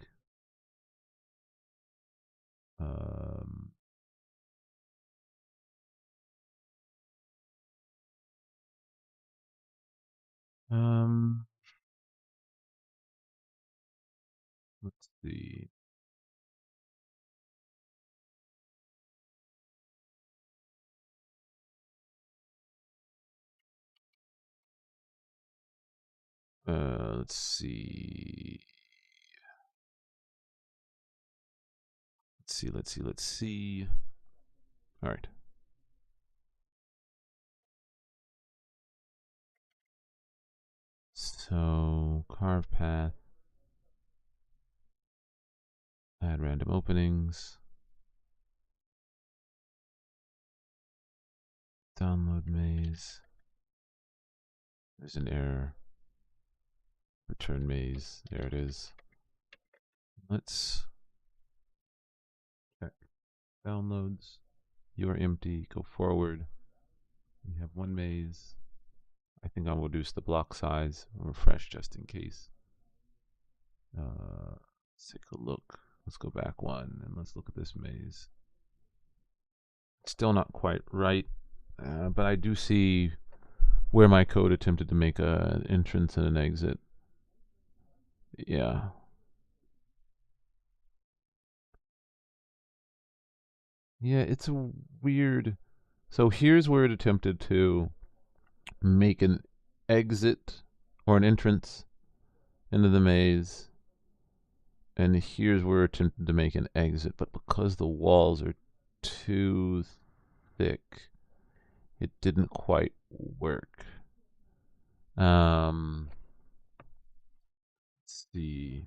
um, um, let's see. Let's see. Let's see. All right. So carve path, add random openings, download maze. There's an error. Return maze. There it is. Let's check downloads. You are empty. Go forward. We have one maze. I think I'll reduce the block size. Refresh just in case. Let's take a look. Let's go back one and let's look at this maze. Still not quite right, but I do see where my code attempted to make an entrance and an exit. Yeah. Yeah, it's a weird. So here's where it attempted to make an exit or an entrance into the maze. And here's where it attempted to make an exit. But because the walls are too thick, it didn't quite work. Let's see.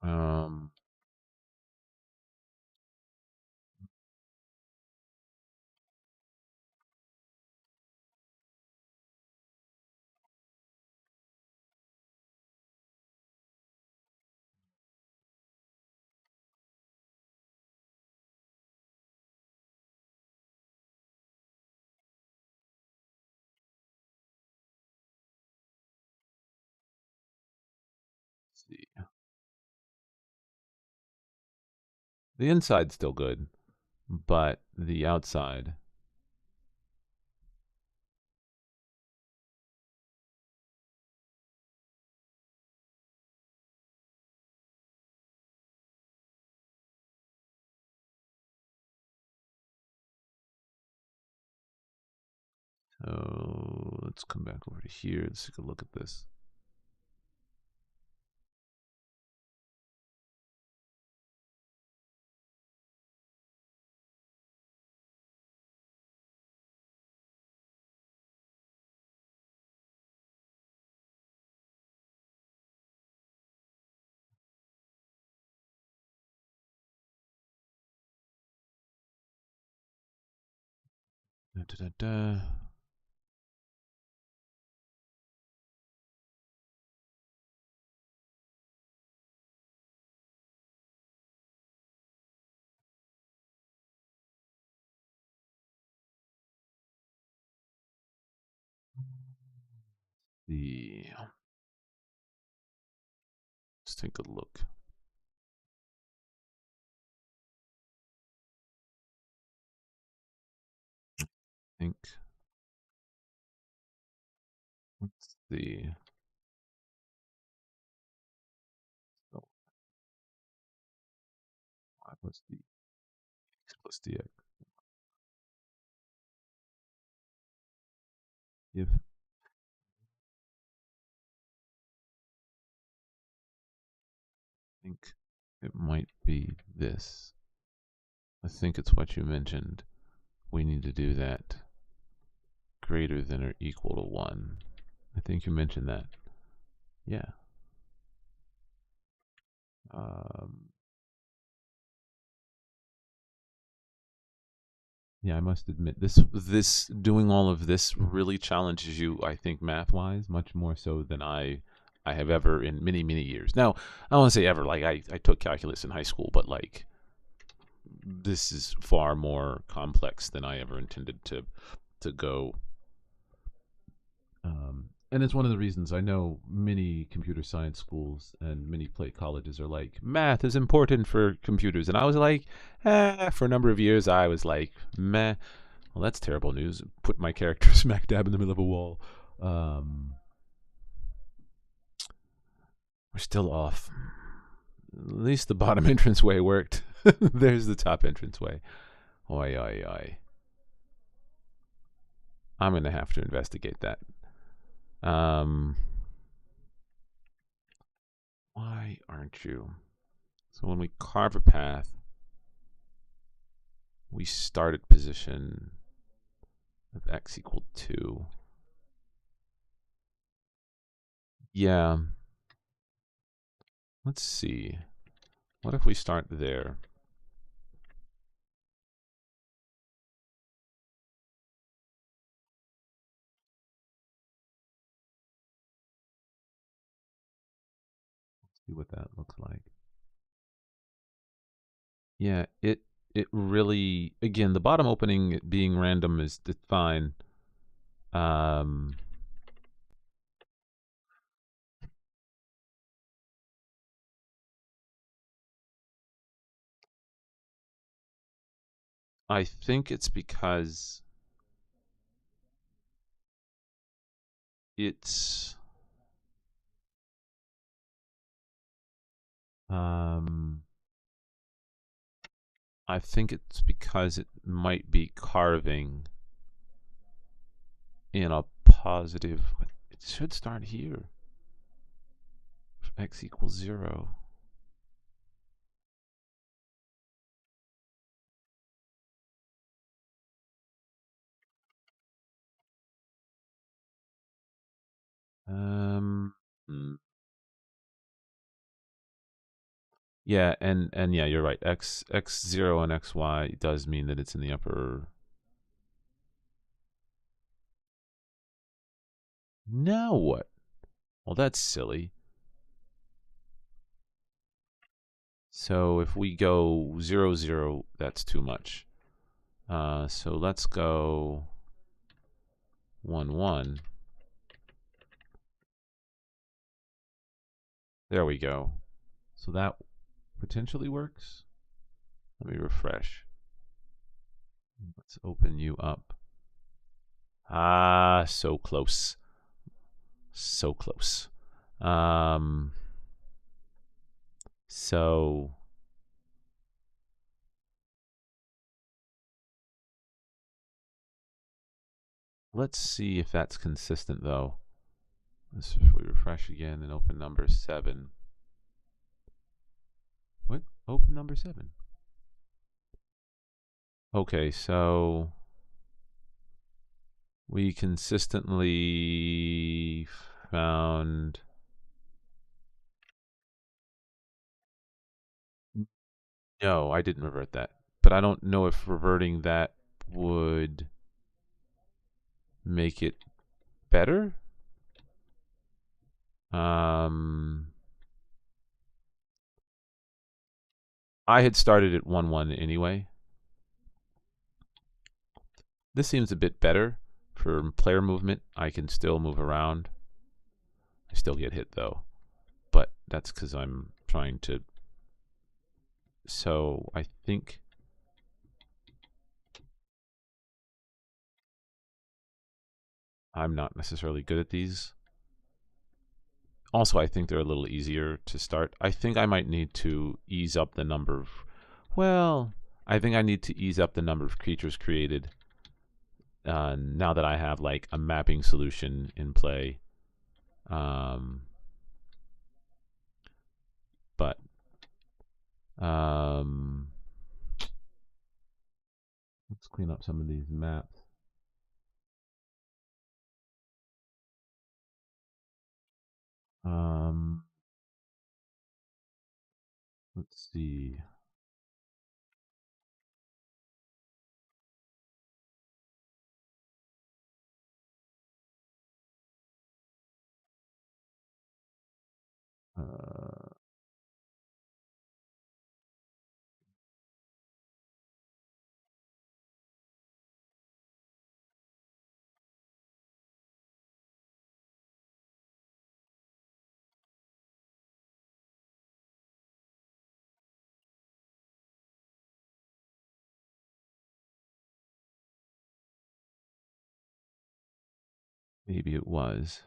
Um, see. The inside's still good, but the outside. So let's come back over to here. Let's take a look at this. Da, da, da, da. Let's take a look. I think. Let's see. So y plus d x plus dx. If I think it might be this. I think it's what you mentioned. We need to do that greater than or equal to 1. I think you mentioned that. Yeah. Yeah, I must admit this doing all of this really challenges you, I think, math-wise, much more so than I have ever in many, many years. Now, I don't want to say ever, like I took calculus in high school, but like this is far more complex than I ever intended to go. And it's one of the reasons I know many computer science schools and many colleges are like, math is important for computers. And I was like, for a number of years, I was like, meh. Well, that's terrible news. Put my character smack dab in the middle of a wall. We're still off. At least the bottom entranceway worked. There's the top entranceway. Oi, oi, oi. I'm going to have to investigate that. Why aren't you? So when we carve a path, we start at position of x equal 2. Yeah. Let's see. What if we start there? Let's see what that looks like. Yeah, it really, again, the bottom opening being random is fine. I think it's because it's I think it's because it might be carving in a positive. It should start here. X equals 0. Yeah, and yeah, you're right. X0 and XY does mean that it's in the upper. Now what? Well, that's silly. So if we go 0, 0, that's too much. So let's go 1, 1. There we go. So that potentially works. Let me refresh. Let's open you up. Ah, so close. So close. So let's see if that's consistent though. Let's refresh again and open number 7. What? Open number 7. Okay, so we consistently found. No, I didn't revert that. But I don't know if reverting that would make it better. I had started at 1-1 anyway. This seems a bit better for player movement. I can still move around. I still get hit though, but that's because I'm trying to. So I think I'm not necessarily good at these. Also, I think they're a little easier to start. I think I might need to ease up the number of. Well, I think I need to ease up the number of creatures created now that I have like a mapping solution in play. But let's clean up some of these maps. Let's see. Maybe it was.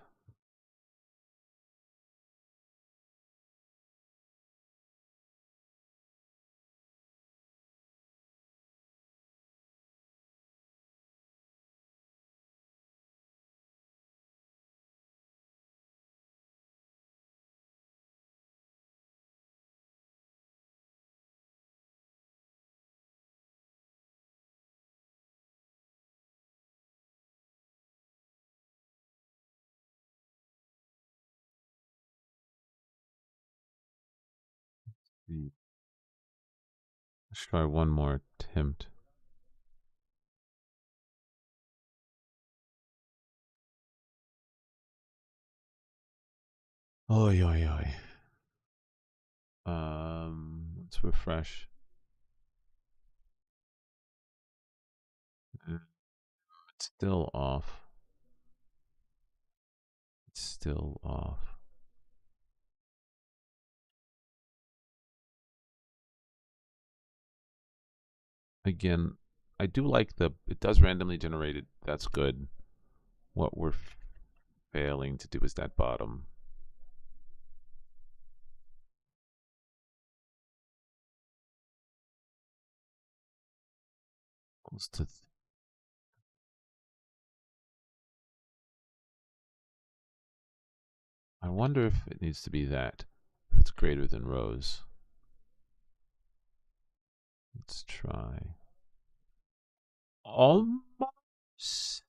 Let's try one more attempt. Oy, oy, oy. Let's refresh. It's still off. It's still off. Again, I do like it does randomly generate it. That's good. What we're failing to do is that bottom. Close to. I wonder if it needs to be that. If it's greater than rows. Let's try. Almost.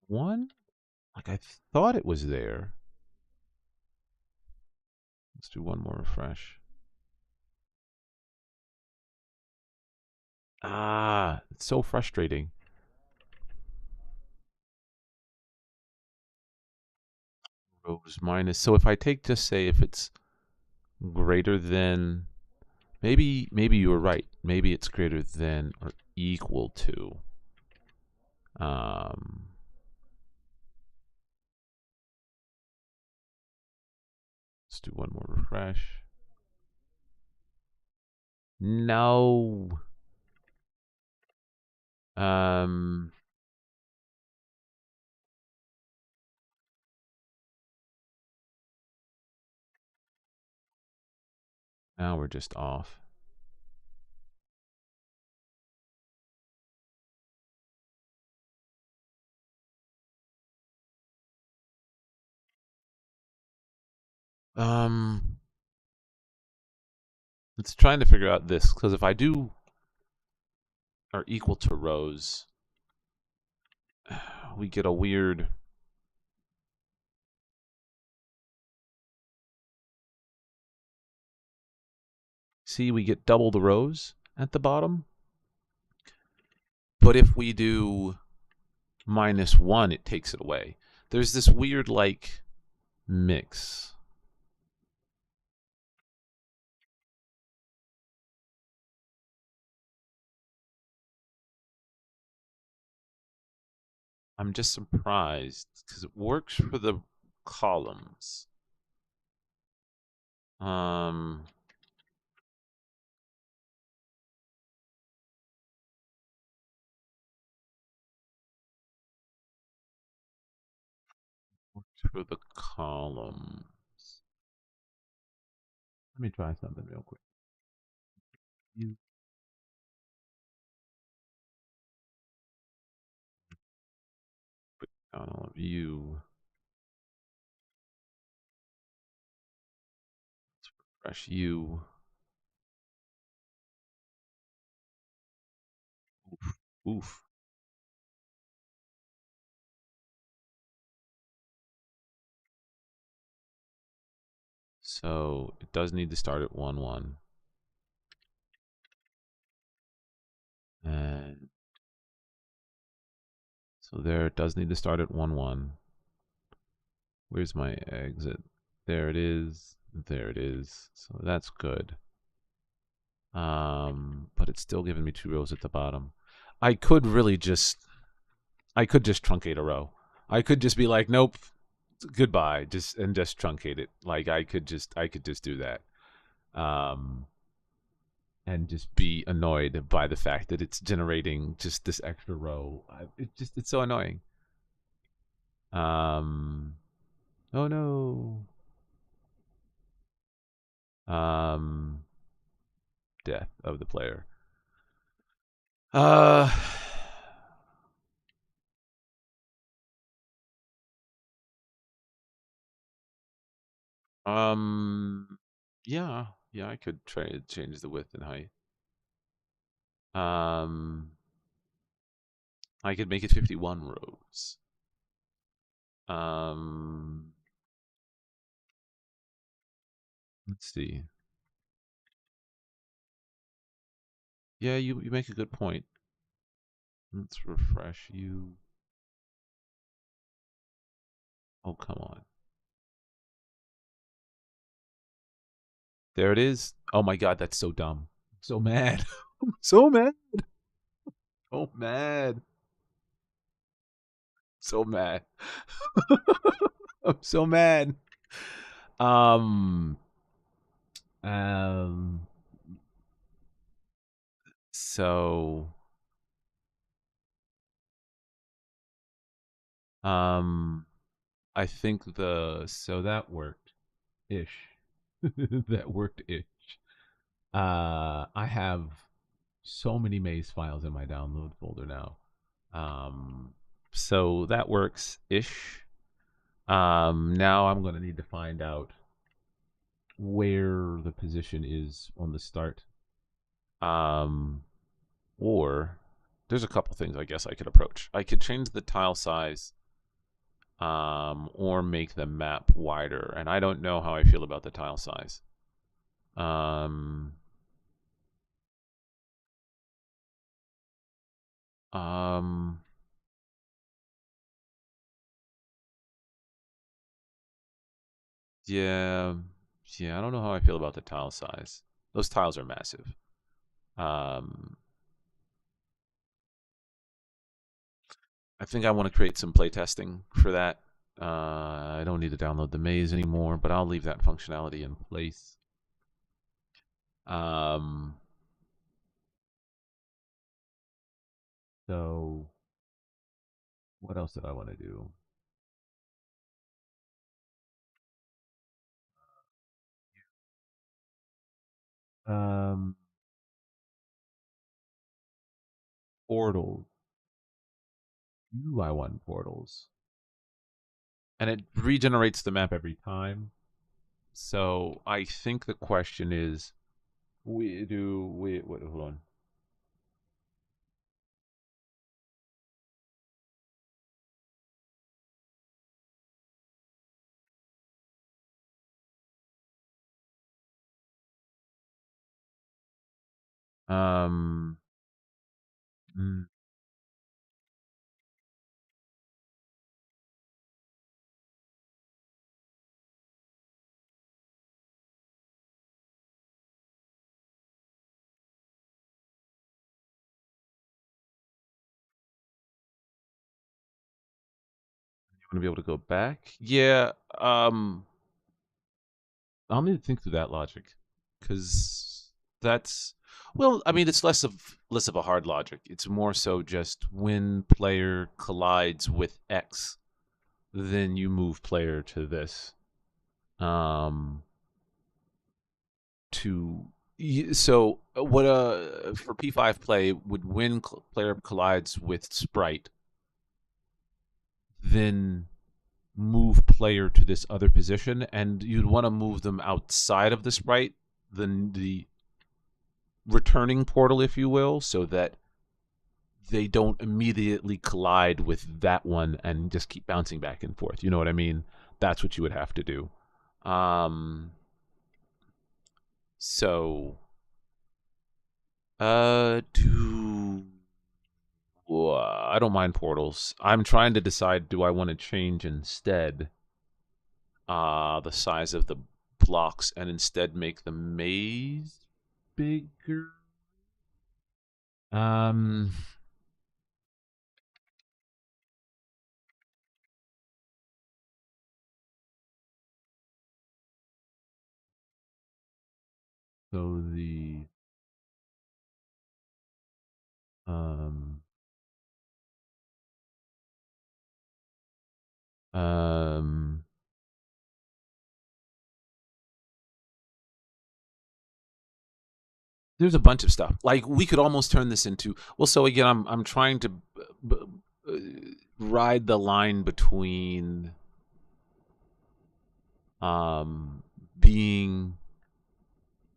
One? Like I thought it was there. Let's do one more refresh. Ah, it's so frustrating. Rows minus. So if I take just say if it's greater than, maybe you were right. Maybe it's greater than or equal to. Let's do one more refresh. No. Now we're just off. It's trying to figure out this, because if I do are equal to rows, we get a weird. See, we get double the rows at the bottom. But if we do -1, it takes it away. There's this weird, like, mix. I'm just surprised, because it works for the columns. For the columns. Let me try something real quick. You put down all of you. Let's refresh you. Oof. Oof. So it does need to start at 1-1. And so there it does need to start at 1-1. Where's my exit? There it is. There it is. So that's good. But it's still giving me 2 rows at the bottom. I could just truncate a row. I could just be like, nope, goodbye, just truncate it. Like I could just do that. And just be annoyed by the fact that it's generating just this extra row. It's so annoying. Oh no. Death of the player. Yeah, I could try to change the width and height. I could make it 51 rows. Let's see. Yeah, you make a good point. Let's refresh you. Oh, come on. There it is. Oh my god, that's so dumb. I'm so mad. I'm so mad. So mad. So mad. I'm so mad. Um um so I think so that worked ish. That worked ish. I have so many maze files in my download folder now. So that works ish. Now I'm going to need to find out where the position is on the start. Or there's a couple things I guess I could approach. I could change the tile size, or make the map wider. And I don't know how I feel about the tile size. Yeah, I don't know how I feel about the tile size. Those tiles are massive. I think I want to create some playtesting for that. I don't need to download the maze anymore, but I'll leave that functionality in place. Um, so what else did I want to do? Um, portals. Ooh, I want portals. And it regenerates the map every time. So I think the question is, wait, hold on. Mm, you want to be able to go back? Yeah. I'll need to think through that logic, because that's, well, I mean, it's less of a hard logic. It's more so just when player collides with X, then you move player to this. Um, to so what for P5 play would when player collides with sprite, then move player to this other position, and you'd want to move them outside of the sprite, the returning portal, if you will, so that they don't immediately collide with that one and just keep bouncing back and forth. You know what I mean? That's what you would have to do. Um, so, do I don't mind portals. I'm trying to decide, do I want to change instead the size of the blocks and instead make the maze bigger? Um, so the um um there's a bunch of stuff. Like we could almost turn this into, well. So again, I'm trying to uh, ride the line between um being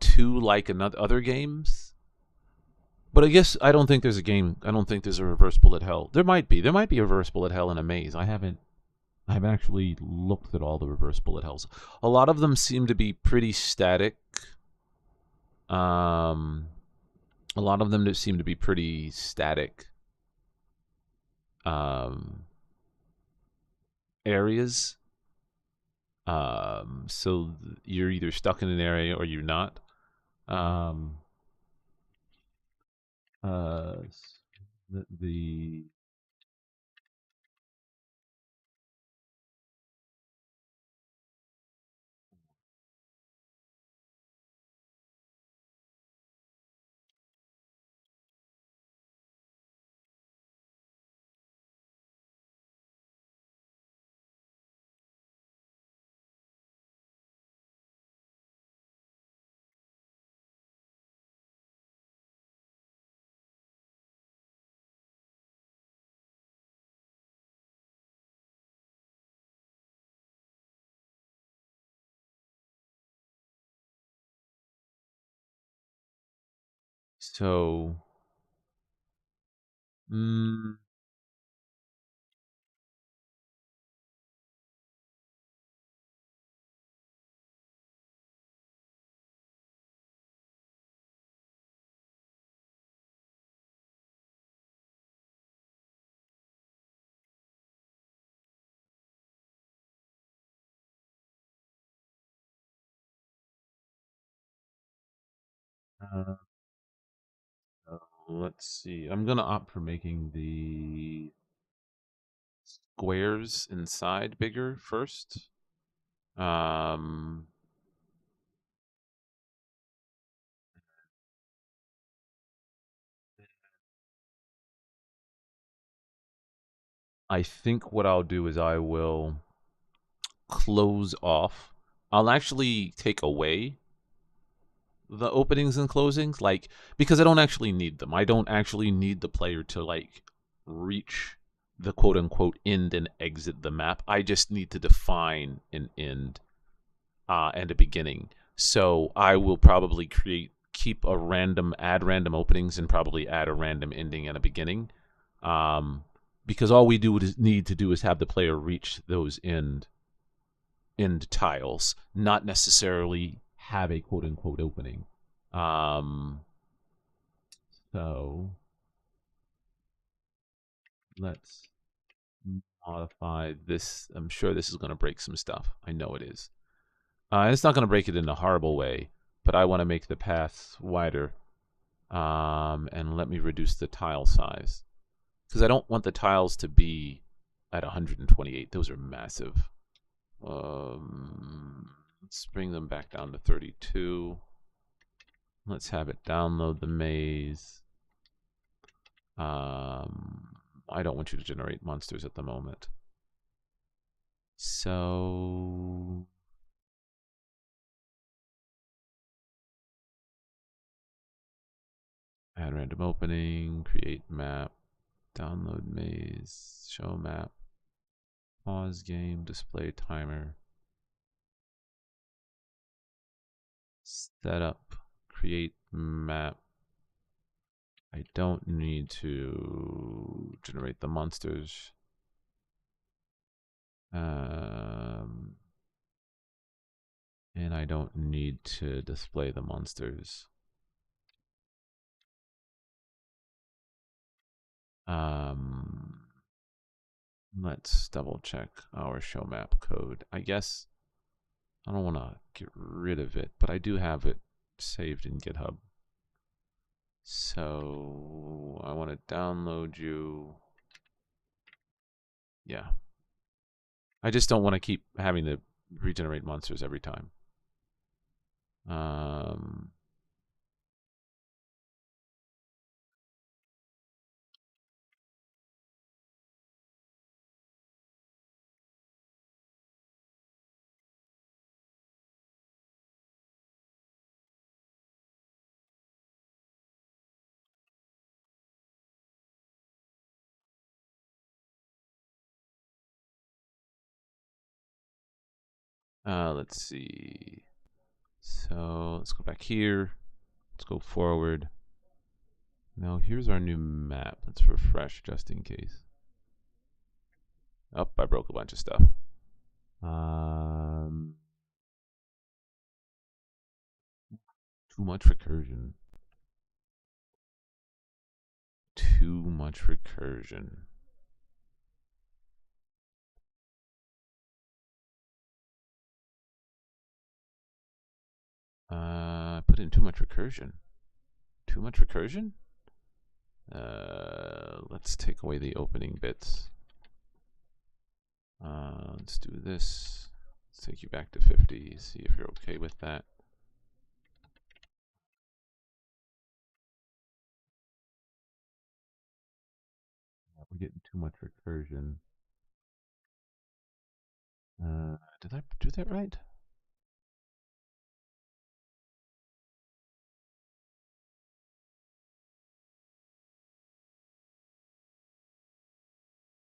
too like another other games. But I guess I don't think there's a game. I don't think there's a reverse bullet hell. There might be. There might be a reverse bullet hell in a maze. I haven't actually looked at all the reverse bullet hells. A lot of them seem to be pretty static. Um, a lot of them seem to be pretty static um, areas. So you're either stuck in an area or you're not. Um, uh, the so mm, uh, let's see. I'm gonna opt for making the squares inside bigger first. I think what I'll do is I will close off. I'll actually take away the openings and closings, like, because I don't actually need them. I don't actually need the player to like reach the quote unquote end and exit the map. I just need to define an end and a beginning. So I will probably keep add random openings and probably add a random ending and a beginning. Because all we need to do is have the player reach those end tiles, not necessarily have a quote unquote opening. So let's modify this. I'm sure this is going to break some stuff. I know it is. It's not going to break it in a horrible way, but I want to make the paths wider. And let me reduce the tile size, because I don't want the tiles to be at 128. Those are massive. Let's bring them back down to 32. Let's have it download the maze. I don't want you to generate monsters at the moment. So add random opening, create map, download maze, show map, pause game, display timer, setup, create map. I don't need to generate the monsters. And I don't need to display the monsters. Let's double check our show map code. I guess I don't want to get rid of it, but I do have it saved in GitHub. So I want to download you. Yeah. I just don't want to keep having to regenerate monsters every time. Let's see. So let's go back here. Let's go forward. Now here's our new map. Let's refresh just in case. Oh, I broke a bunch of stuff. Too much recursion. Too much recursion. Put in too much recursion. Too much recursion? Let's take away the opening bits. Let's do this. Let's take you back to 50. See if you're okay with that. We're getting too much recursion. Did I do that right?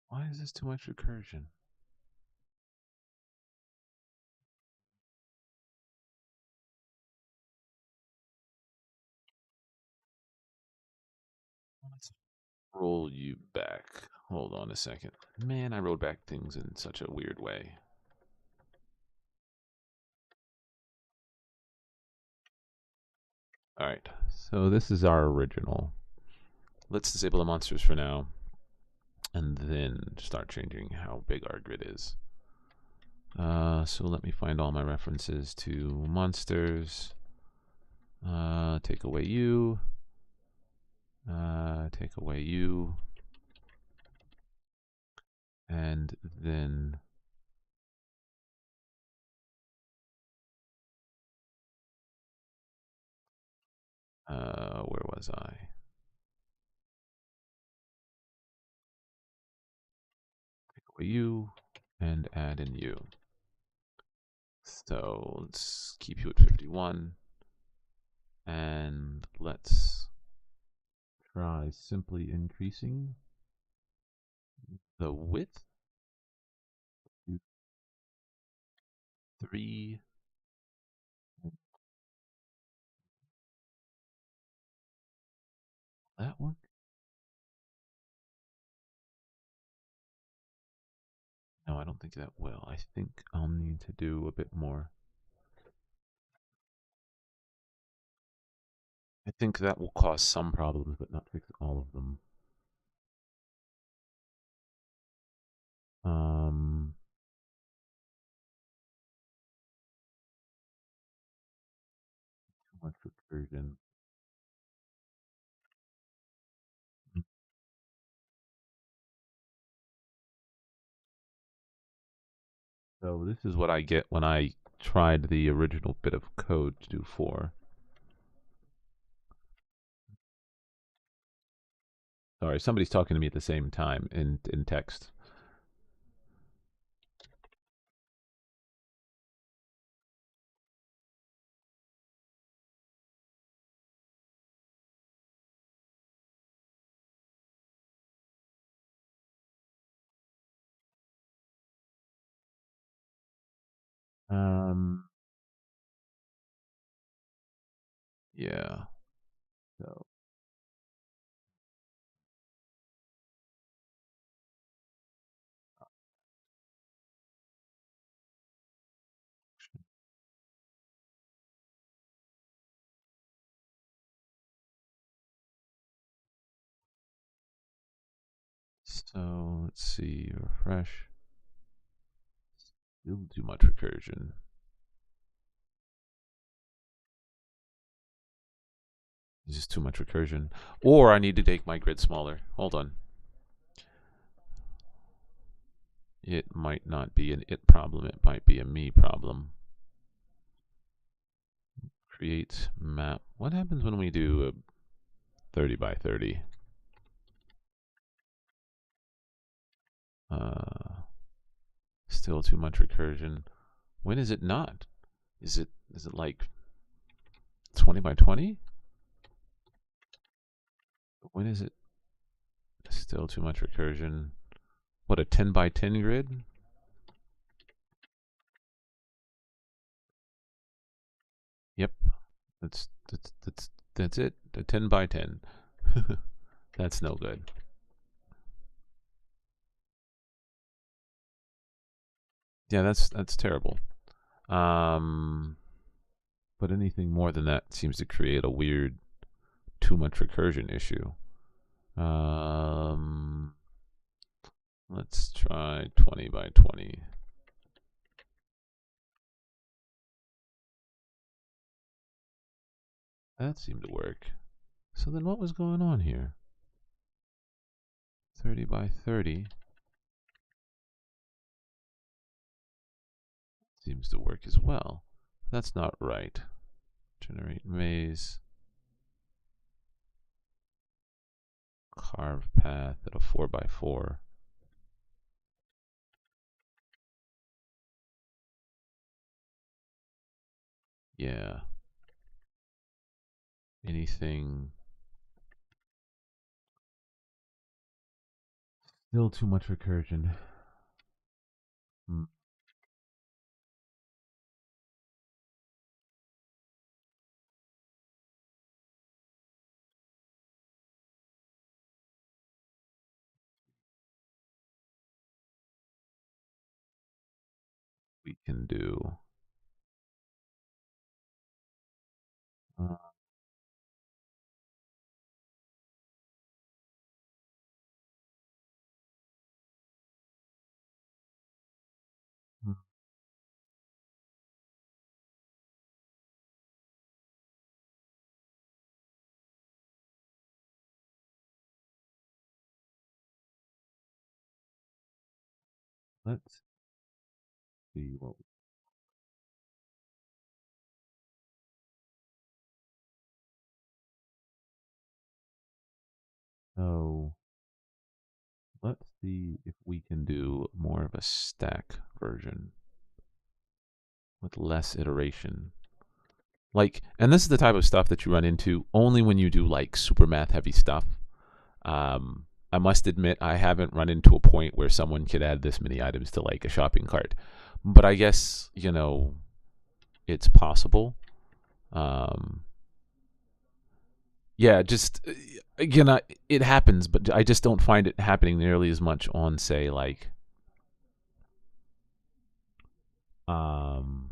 Why is this too much recursion? Let's roll you back. Hold on a second. Man, I rolled back things in such a weird way. Alright, so this is our original. Let's disable the monsters for now, and then start changing how big our grid is. So let me find all my references to monsters. Take away you. Take away you. And then where was I? Take away you and add in you. So let's keep you at 51. And let's try simply increasing the width to 3. That work? No, I don't think that will. I think I'll need to do a bit more. I think that will cause some problems, but not fix all of them. Too much recursion. So this is what I get when I tried the original bit of code to do 4. Sorry, somebody's talking to me at the same time in text. Um, yeah. So let's see, refresh. Still too much recursion. This is too much recursion. Or I need to make my grid smaller. Hold on. It might not be an it problem. It might be a me problem. Create map. What happens when we do a 30 by 30? Still too much recursion. When is it not? Is it like 20 by 20? When is it still too much recursion? What, a 10 by 10 grid? Yep. That's it. A 10 by 10. That's no good. Yeah, that's terrible. But anything more than that seems to create a weird too much recursion issue. Let's try 20 by 20. That seemed to work. So then what was going on here? 30 by 30 seems to work as well. That's not right. Generate maze. Carve path at a 4 by 4. Yeah. Anything. Still too much recursion. Hmm. We can do. Uh, hmm. Let's see what. So let's see if we can do more of a stack version with less iteration. Like, and this is the type of stuff that you run into only when you do like super math heavy stuff. I must admit, I haven't run into a point where someone could add this many items to like a shopping cart, but I guess it's possible. Um, yeah, just again, it happens, but I just don't find it happening nearly as much on, say, like, um,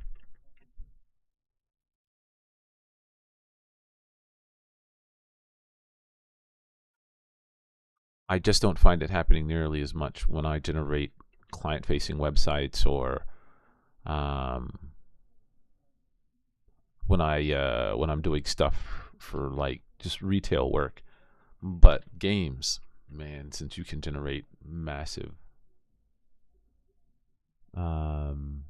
I just don't find it happening nearly as much when I generate client-facing websites or um, when I'm doing stuff for like just retail work. But games, man, since you can generate massive. Um,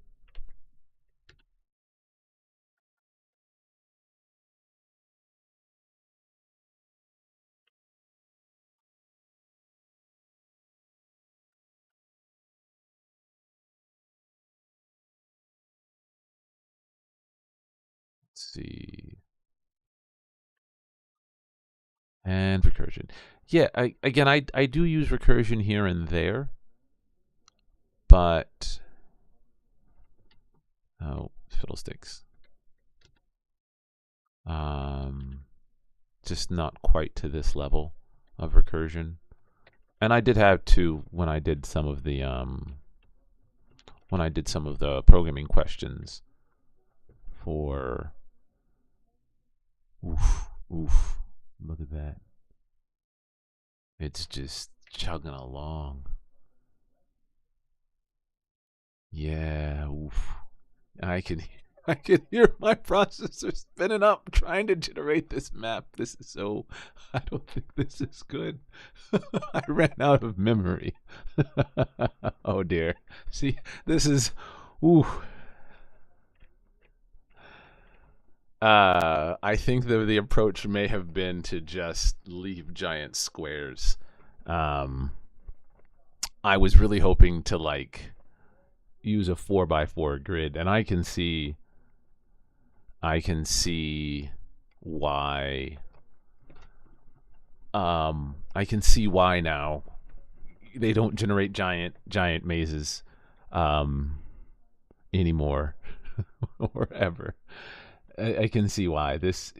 let's see. And recursion. Yeah, I do use recursion here and there, but oh, fiddlesticks. Um, just not quite to this level of recursion. And I did have to when I did some of the programming questions for oof. Look at that. It's just chugging along. Yeah, oof. I can I can hear my processor spinning up trying to generate this map. This is so I don't think this is good. I ran out of memory. Oh dear. See, this is ooh. I think the approach may have been to just leave giant squares. Um, I was really hoping to like use a 4x4 grid, and I can see why. I can see why now they don't generate giant mazes um, anymore or ever. I can see why this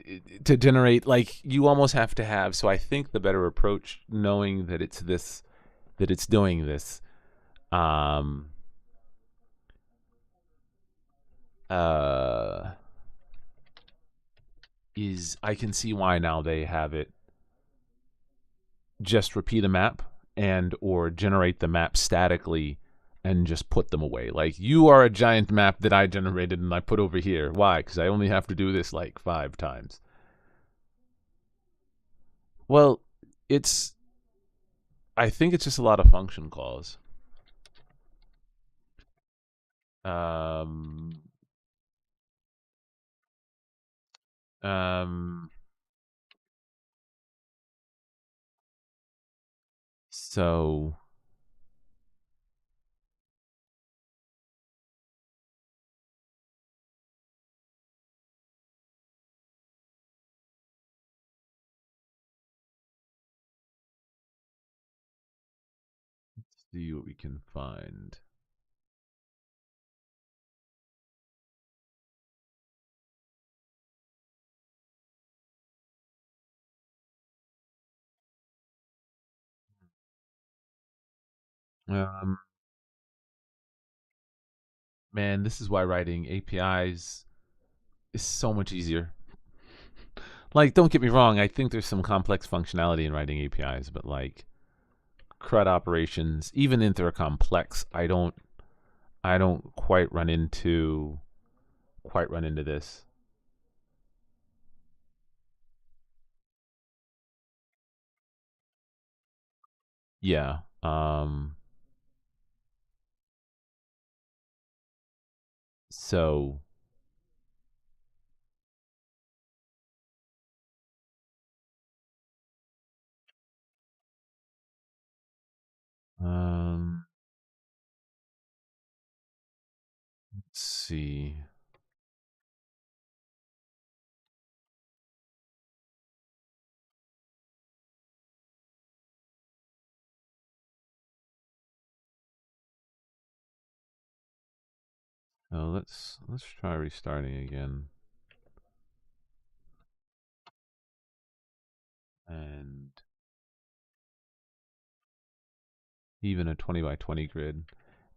to generate like you almost have to have. So I think the better approach, knowing that it's doing this, um, uh, is I can see why now they have it just repeat a map and or generate the map statically and just put them away. Like you are a giant map that I generated and I put over here. Why? Because I only have to do this like 5 times. Well, it's I think it's just a lot of function calls. Um, um, so let's see what we can find. Um, man, this is why writing APIs is so much easier. Like, don't get me wrong, I think there's some complex functionality in writing APIs, but like CRUD operations, even if they're complex, I don't quite run into this. Yeah. So let's see. Let's try restarting again. And even a 20 by 20 grid.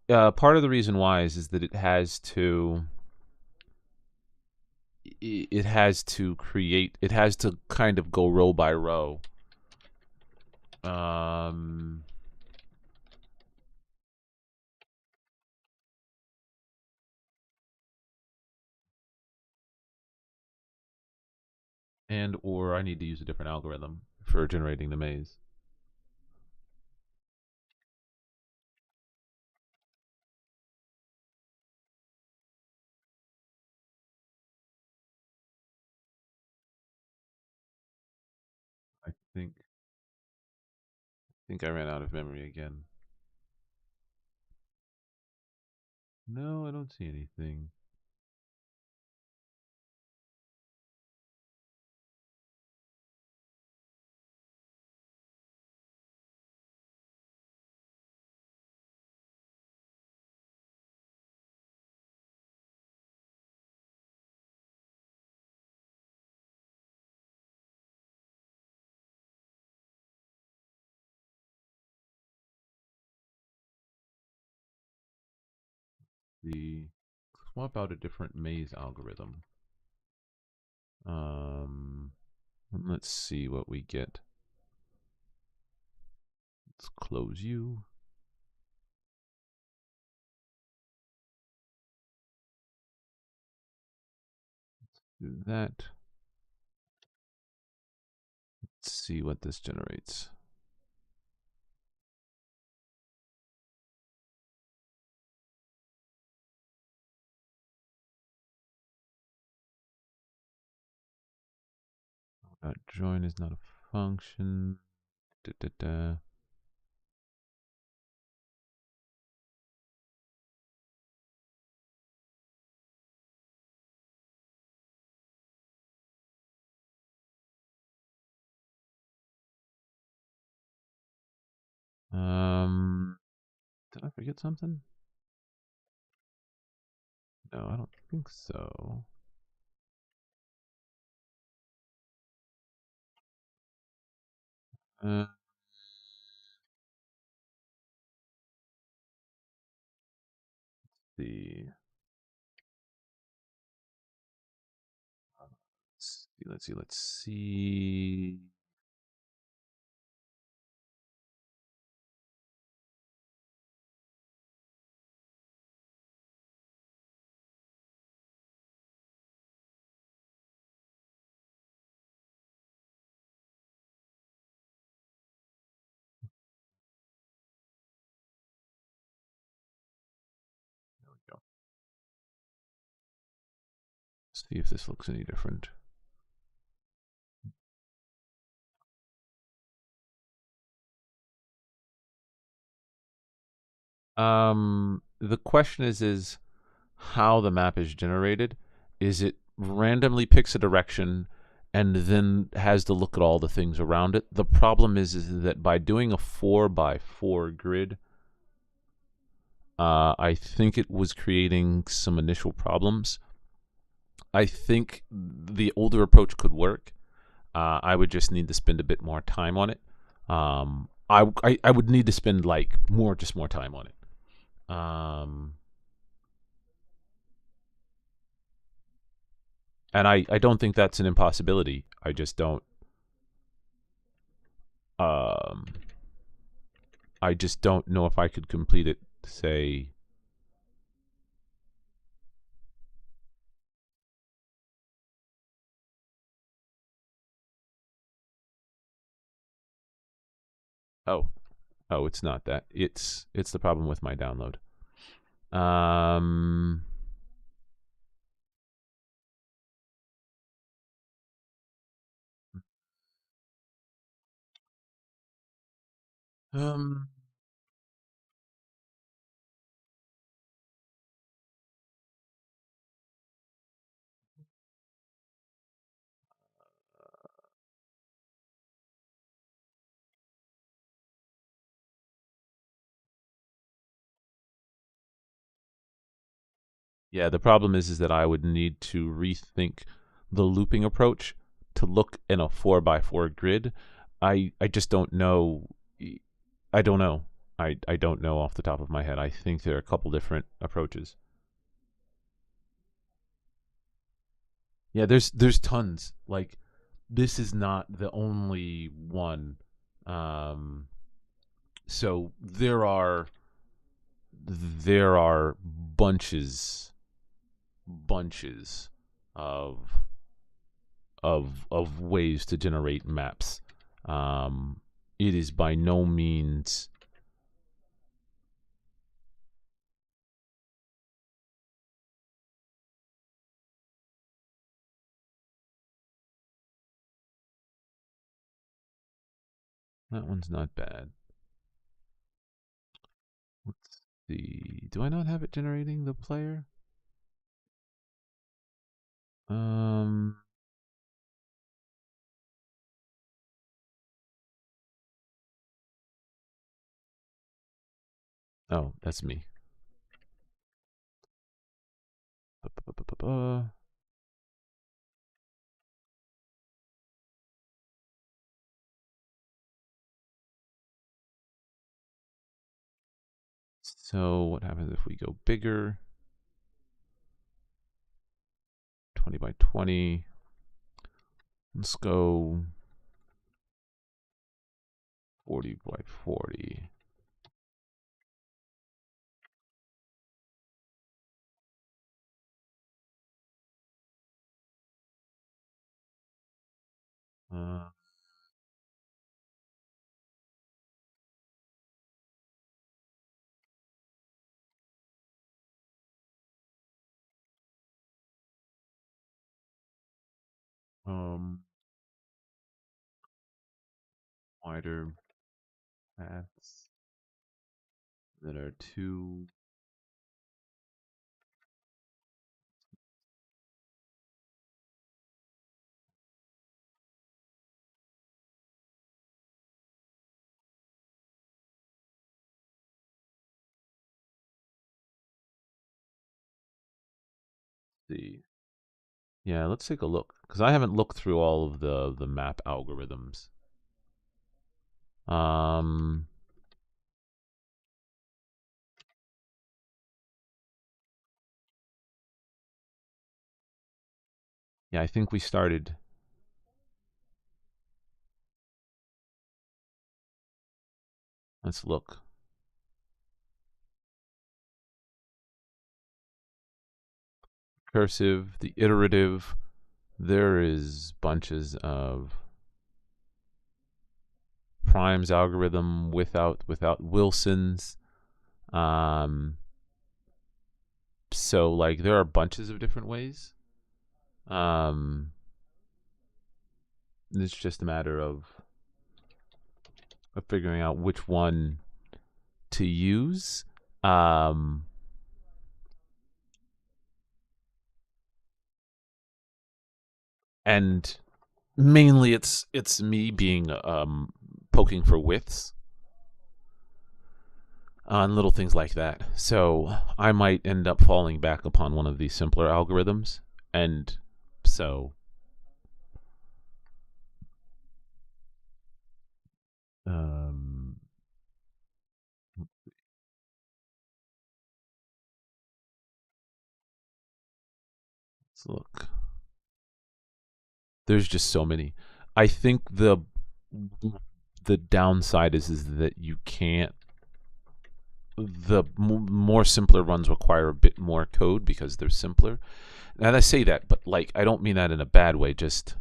Part of the reason why is that it has to create, it has to kind of go row by row. And or I need to use a different algorithm for generating the maze. I think I ran out of memory again. No, I don't see anything. The swap out a different maze algorithm. Let's see what we get. Let's close you. Let's do that. Let's see what this generates. Join is not a function. Did I forget something? No, I don't think so. Let's see. Let's see. There we go. See if this looks any different. The question is how the map is generated. Is it randomly picks a direction and then has to look at all the things around it? The problem is that by doing a 4x4 grid, I think it was creating some initial problems. I think the older approach could work. I would just need to spend a bit more time on it. I would need to spend like more time on it. And I don't think that's an impossibility. I just don't. I just don't know if I could complete it. Say. Oh, it's not that. It's the problem with my download. Um, yeah, the problem is that I would need to rethink the looping approach to look in a 4x4 grid. I just don't know. I don't know. I don't know off the top of my head. I think there are a couple different approaches. Yeah, there's tons. Like this is not the only one. Um, so there are bunches of of ways to generate maps. It is by no means. That one's not bad. Let's see. Do I not have it generating the player? Um. Oh, that's me. So what happens if we go bigger? 20 by 20. Let's go 40 by 40. Uh, um, wider paths that are too. See. Yeah, let's take a look because I haven't looked through all of the map algorithms. Um, yeah, I think we started. Let's look. Cursive, the iterative. There is bunches of Prime's algorithm without Wilson's. Um, so like there are bunches of different ways. Um, it's just a matter of figuring out which one to use. Um, and mainly it's me being poking for widths on little things like that. So I might end up falling back upon one of these simpler algorithms, and so um, let's look. There's just so many. I think the downside is that you can't. The more simpler ones require a bit more code because they're simpler. And I say that, but like I don't mean that in a bad way. Just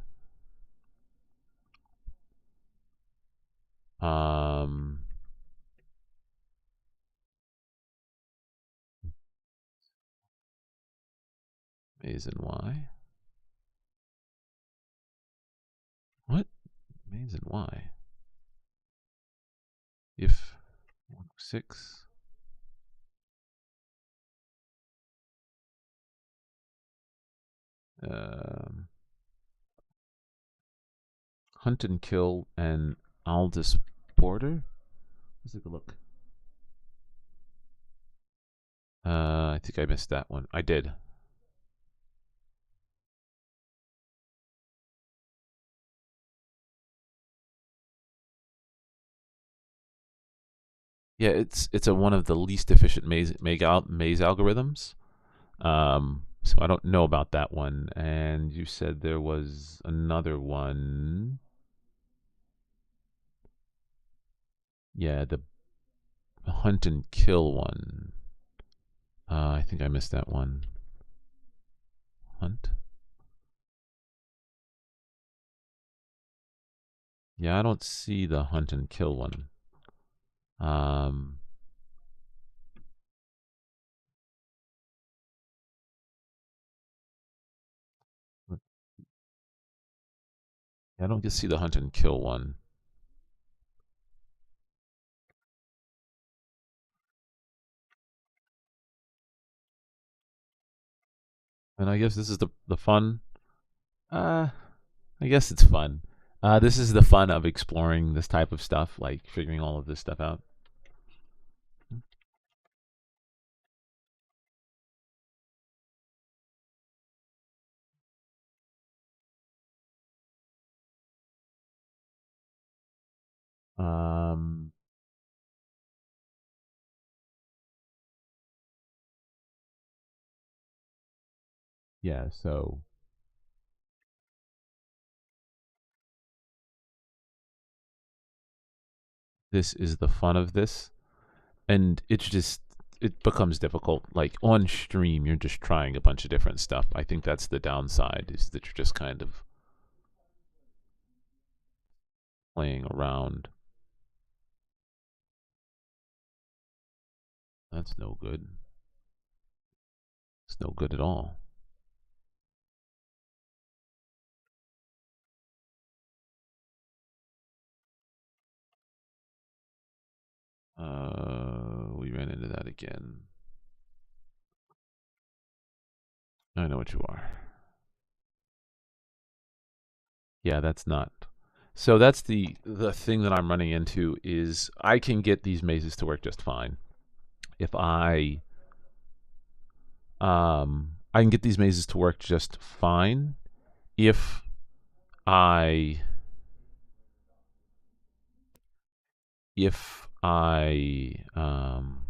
um, Maze and Y. What? Maze and Y. if 106. Um, Hunt and Kill and Aldous Border. Let's take a look. I think I missed that one. I did. Yeah, it's a one of the least efficient maze algorithms. So I don't know about that one. And you said there was another one. Yeah, the Hunt and Kill one. I think I missed that one. Hunt. Yeah, I don't see the Hunt and Kill one. Um, I don't see the Hunt and Kill one. And I guess this is the fun. Uh, I guess it's fun. This is the fun of exploring this type of stuff, like figuring all of this stuff out. Um, yeah, so this is the fun of this. And it becomes difficult. Like on stream, you're just trying a bunch of different stuff. I think that's the downside, is that you're just kind of playing around. That's no good. It's no good at all. We ran into that again. I know what you are. Yeah, that's not. So that's the thing that I'm running into is I can get these mazes to work just fine if I can get these mazes to work just fine if I if I um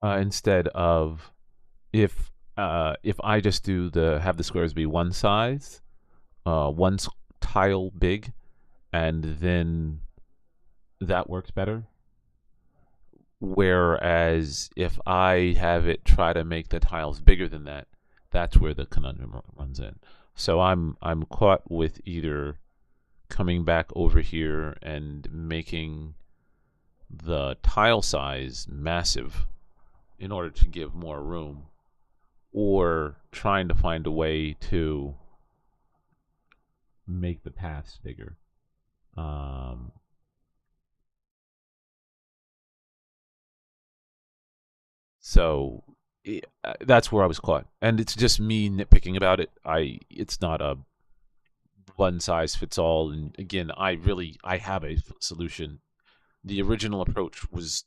instead of if I just do the have the squares be one size, one tile big, and then that works better. Whereas if I have it try to make the tiles bigger than that, that's where the conundrum runs in. So I'm caught with either coming back over here and making the tile size massive in order to give more room, or trying to find a way to make the paths bigger. Um, so that's where I was caught, and it's just me nitpicking about it. It's not a one size fits all, and again, I have a solution. The original approach was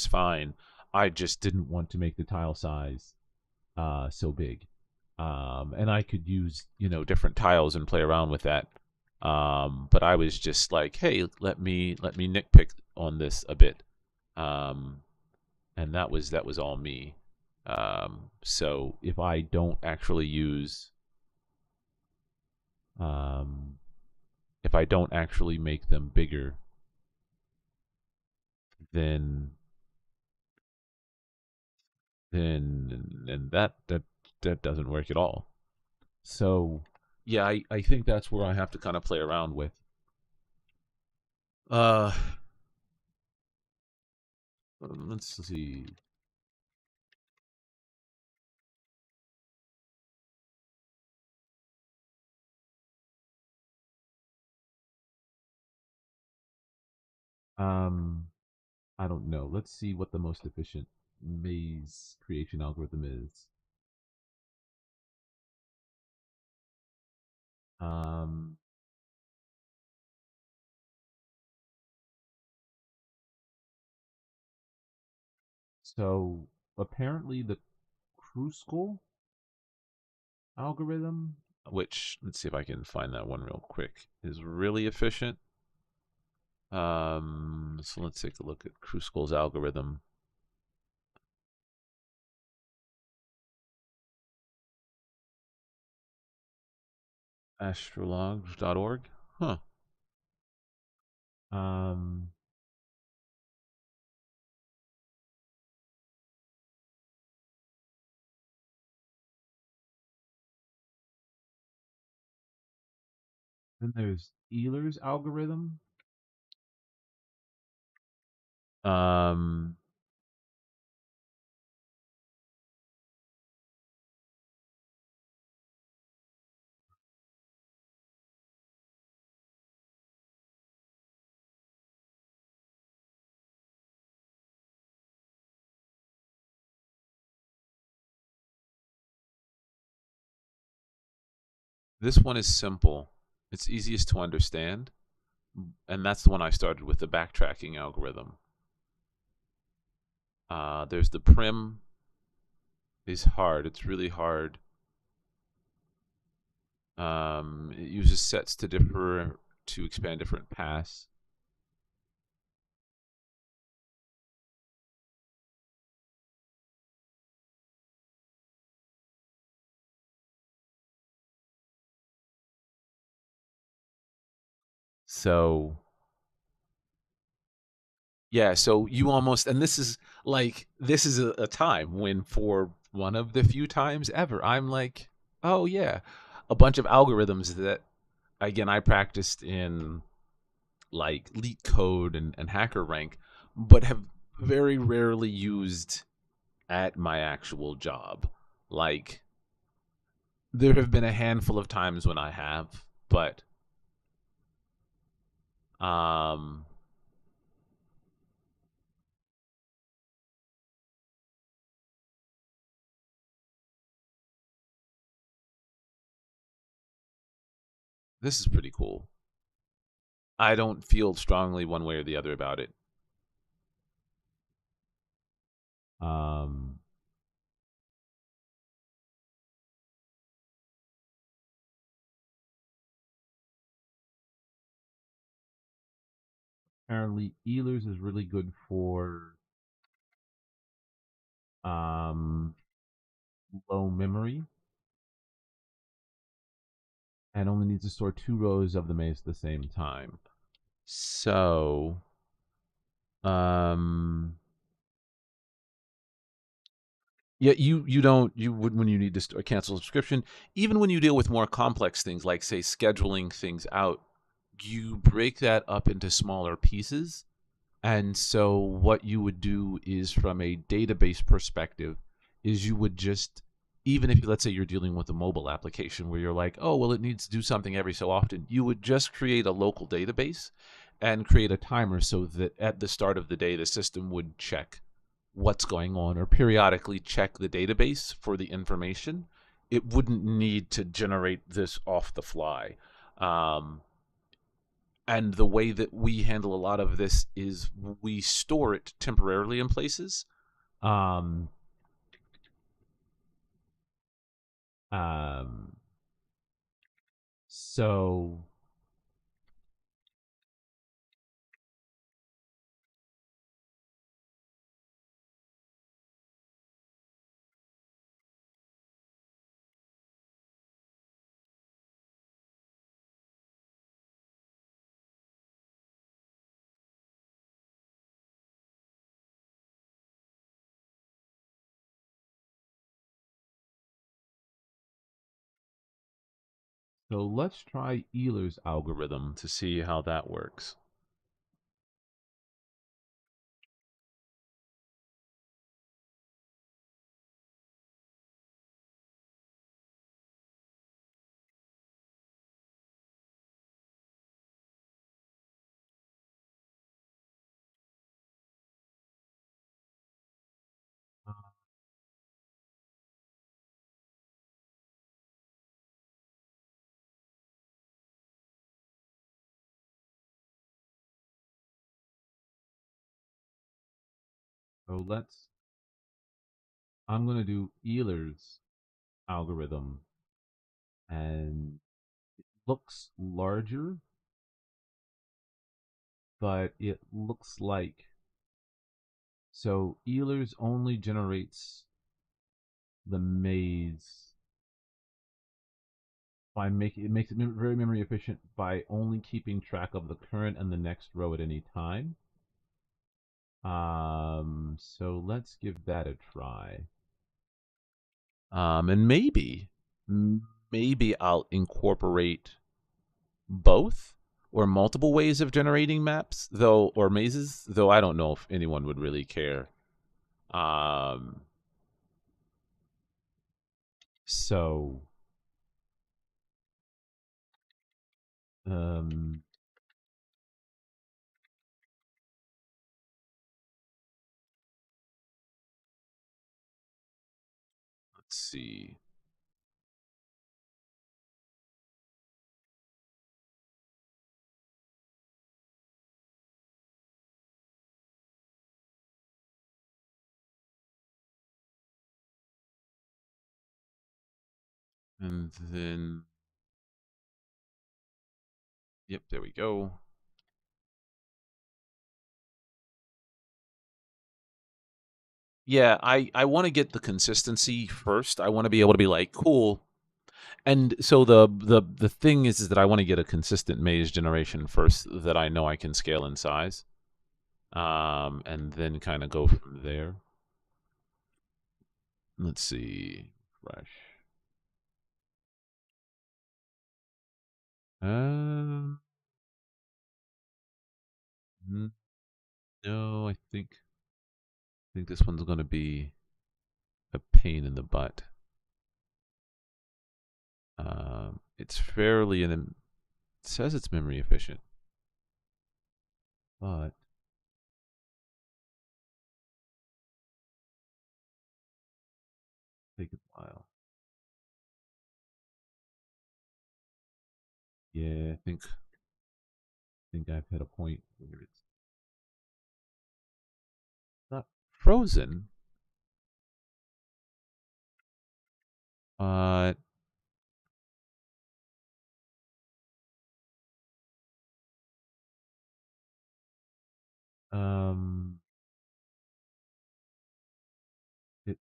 fine. I just didn't want to make the tile size so big. And I could use different tiles and play around with that. But I was just like, hey, let me nitpick on this a bit, um, and that was all me. So um, if I don't actually make them bigger, then then that doesn't work at all. So yeah, I think that's where I have to kind of play around with. Uh, let's see. Um, I don't know. Let's see what the most efficient maze creation algorithm is. Um, so apparently the Kruskal algorithm, which let's see if I can find that one real quick, is really efficient. So let's take a look at Kruskal's algorithm. Astrologs.org. Huh. Um, then there's Euler's algorithm. Um, this one is simple. It's easiest to understand, and that's the one I started with, the backtracking algorithm. There's the prim is hard. It's really hard. It uses sets to differ to expand different paths. So yeah, so you almost, and this is like, this is a time when, for one of the few times ever, I'm like, oh yeah, a bunch of algorithms that, again, I practiced in like Leet Code and Hacker Rank, but have very rarely used at my actual job. Like, there have been a handful of times when I have, but um, this is pretty cool. I don't feel strongly one way or the other about it. Um, Apparently, Euler's is really good for um, low memory and only needs to store 2 rows of the maze at the same time. So, um, yeah, you don't, you would, when you need to cancel a subscription, even when you deal with more complex things like, say, scheduling things out, you break that up into smaller pieces. And so what you would do is, from a database perspective, is you would just, even if, let's say, you're dealing with a mobile application where you're like, oh, well, it needs to do something every so often, you would just create a local database and create a timer so that at the start of the day, the system would check what's going on, or periodically check the database for the information. It wouldn't need to generate this off the fly. Um, and the way that we handle a lot of this is we store it temporarily in places. Um, um, so let's try Euler's algorithm to see how that works. So I'm going to do Euler's algorithm, and it looks larger, but it looks like, so Euler's only generates the maze by making it makes it very memory efficient by only keeping track of the current and the next row at any time. So let's give that a try. And maybe I'll incorporate both or multiple ways of generating maps, though, or mazes, though I don't know if anyone would really care. Um, so, um, let's see. And then, yep, there we go. Yeah, I want to get the consistency first. I want to be able to be like, cool. And so the thing is that I want to get a consistent maze generation first that I know I can scale in size. And then kind of go from there. Let's see. Fresh. Um, no, I think this one's going to be a pain in the butt. It's fairly it says it's memory efficient, but take a while. Yeah, I think I've hit a point where it's not frozen, but um, it's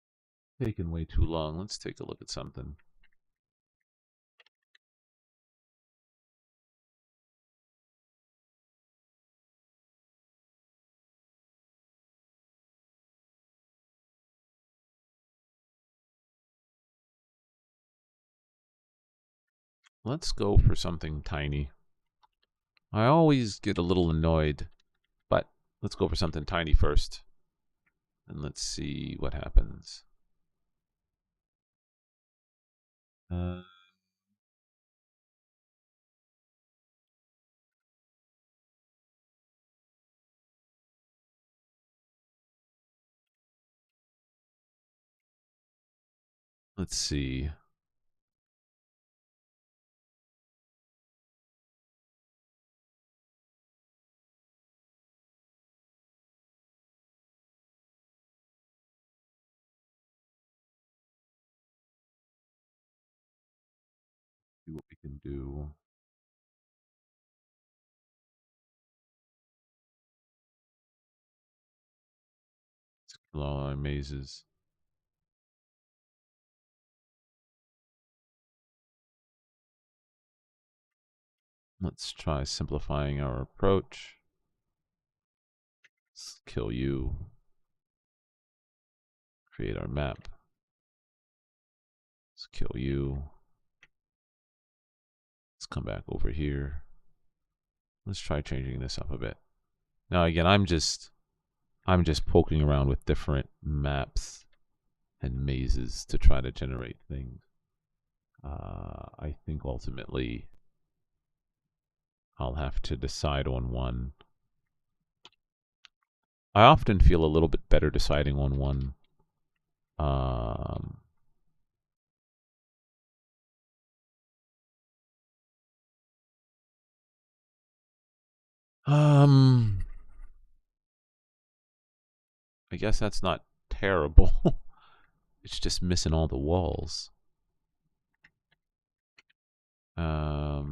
taken way too long. Let's take a look at something. Let's go for something tiny. I always get a little annoyed, but let's go for something tiny first. And let's see what happens. Uh, let's see. See what we can do. Let's kill all our mazes. Let's try simplifying our approach. Let's kill you. Create our map. Let's kill you. Let's come back over here. Let's try changing this up a bit. Now again, I'm just poking around with different maps and mazes to try to generate things. I think ultimately I'll have to decide on one. I often feel a little bit better deciding on one. Um, um, I guess that's not terrible. It's just missing all the walls. Got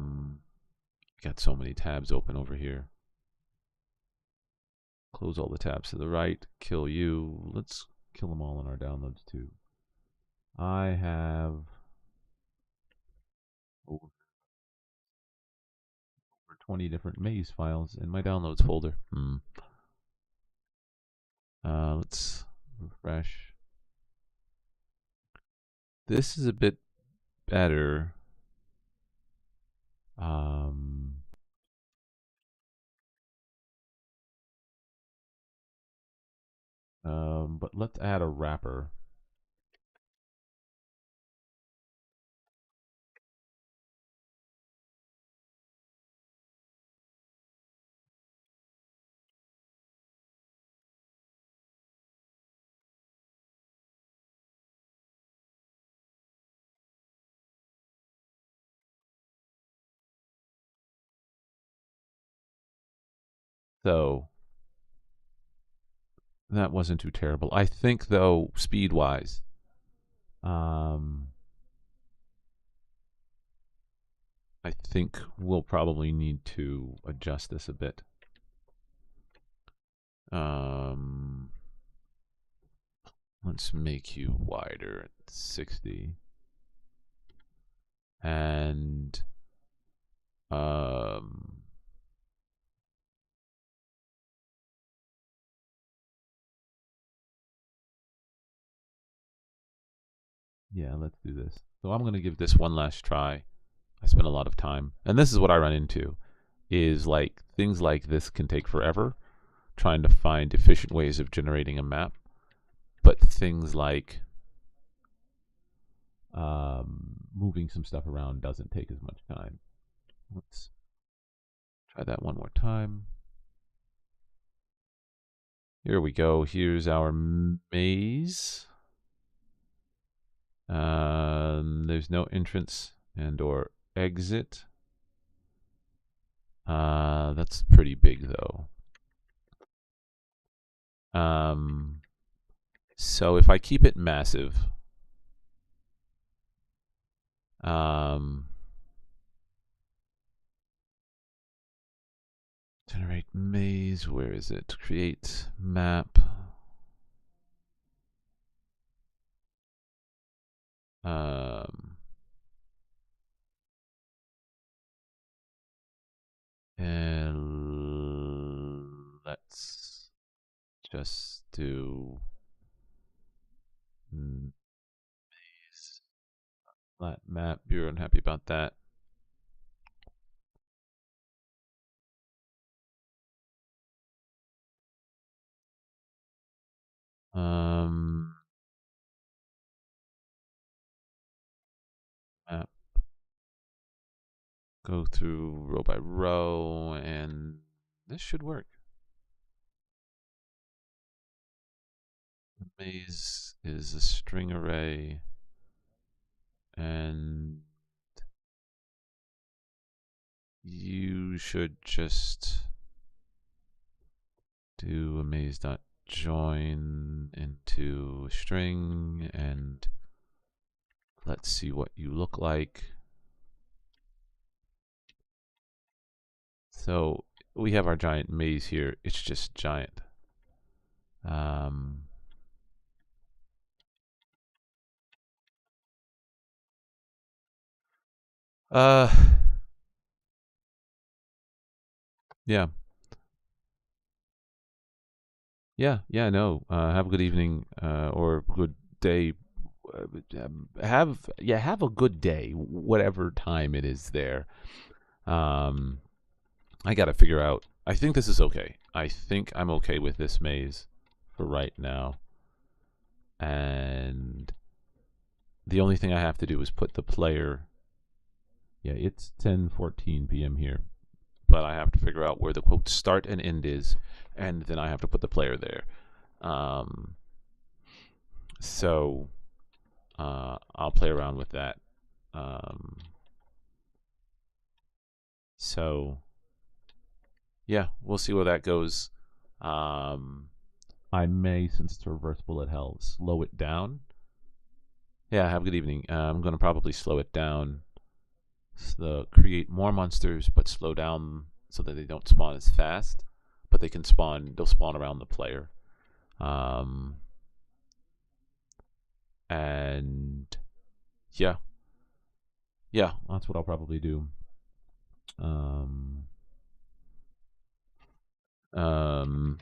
so many tabs open over here. Close all the tabs to the right. Kill you. Let's kill them all in our downloads too. I have over 20 different maze files in my downloads folder. Let's refresh. This is a bit better. But let's add a wrapper. So that wasn't too terrible. I think though, speed-wise, I think we'll probably need to adjust this a bit. Let's make you wider at 60. And yeah, let's do this. So I'm going to give this one last try. I spent a lot of time, and this is what I run into, is like things like this can take forever, trying to find efficient ways of generating a map. But things like moving some stuff around doesn't take as much time. Let's try that one more time. Here we go. Here's our maze. There's no entrance and or exit. That's pretty big though. So if I keep it massive, generate maze, where is it? Create map. And let's just do maze flat map. You're unhappy about that. Map. Go through row by row, and this should work. The maze is a string array, and you should just do a maze.join into a string, and let's see what you look like. So we have our giant maze here. It's just giant. Yeah. Yeah, no. Have a good evening or good day. Have a good day, whatever time it is there. I got to figure out. I think this is okay. I think I'm okay with this maze for right now. And the only thing I have to do is put the player. Yeah, it's 10:14 p.m. here, but I have to figure out where the quote start and end is, and then I have to put the player there. So I'll play around with that. So yeah, we'll see where that goes. I may, since it's a reverse bullet hell, slow it down. Yeah, have a good evening. I'm going to probably slow it down, create more monsters, but slow down so that they don't spawn as fast. But they can spawn, they'll spawn around the player. And yeah, that's what I'll probably do. Um, um,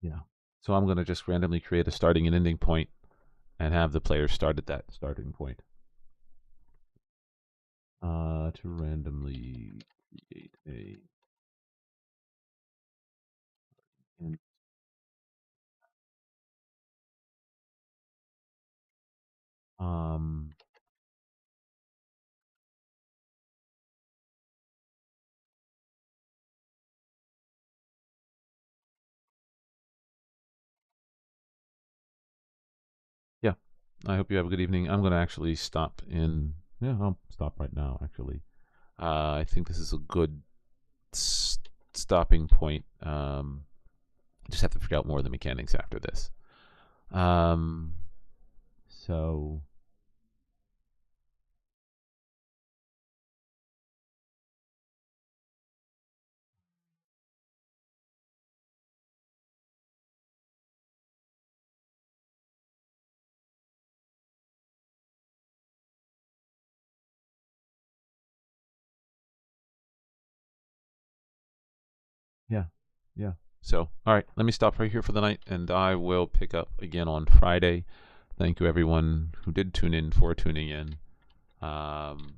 yeah. So I'm going to just randomly create a starting and ending point and have the player start at that starting point. To randomly create a um yeah. I hope you have a good evening. I'm going to actually stop in. Yeah, I'll stop right now. Actually, I think this is a good stopping point. Just have to figure out more of the mechanics after this. So yeah, yeah. So all right, let me stop right here for the night, and I will pick up again on Friday. Thank you everyone who did tune in for tuning in. Um,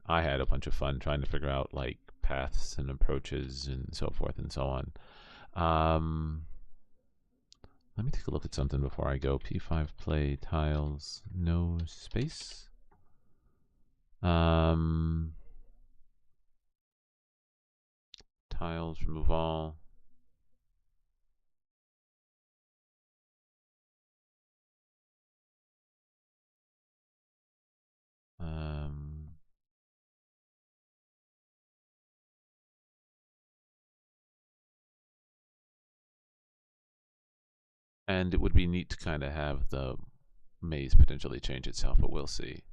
I had a bunch of fun trying to figure out like paths and approaches and so forth and so on. Let me take a look at something before I go. P5 play tiles, no space. Tiles, remove all. And it would be neat to kind of have the maze potentially change itself, but we'll see.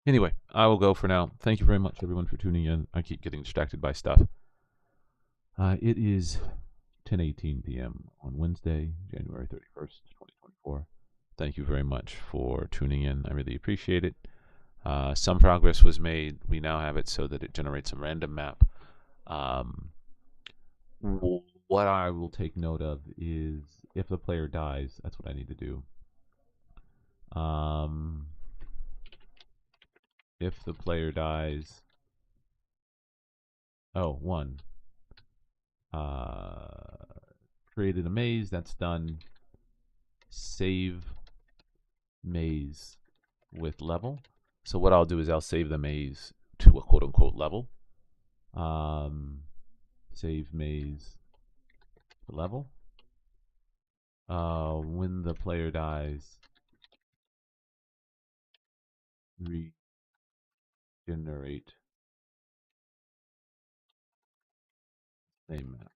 Anyway, I will go for now. Thank you very much, everyone, for tuning in. I keep getting distracted by stuff. It is 10:18 p.m. on Wednesday, January 31st, 2024. Thank you very much for tuning in. I really appreciate it. Some progress was made. We now have it so that it generates a random map. What I will take note of is if the player dies, that's what I need to do. If the player dies, one. Created a maze, that's done. Save maze with level. So what I'll do is I'll save the maze to a quote-unquote level. Save maze level. When the player dies, regenerate same map.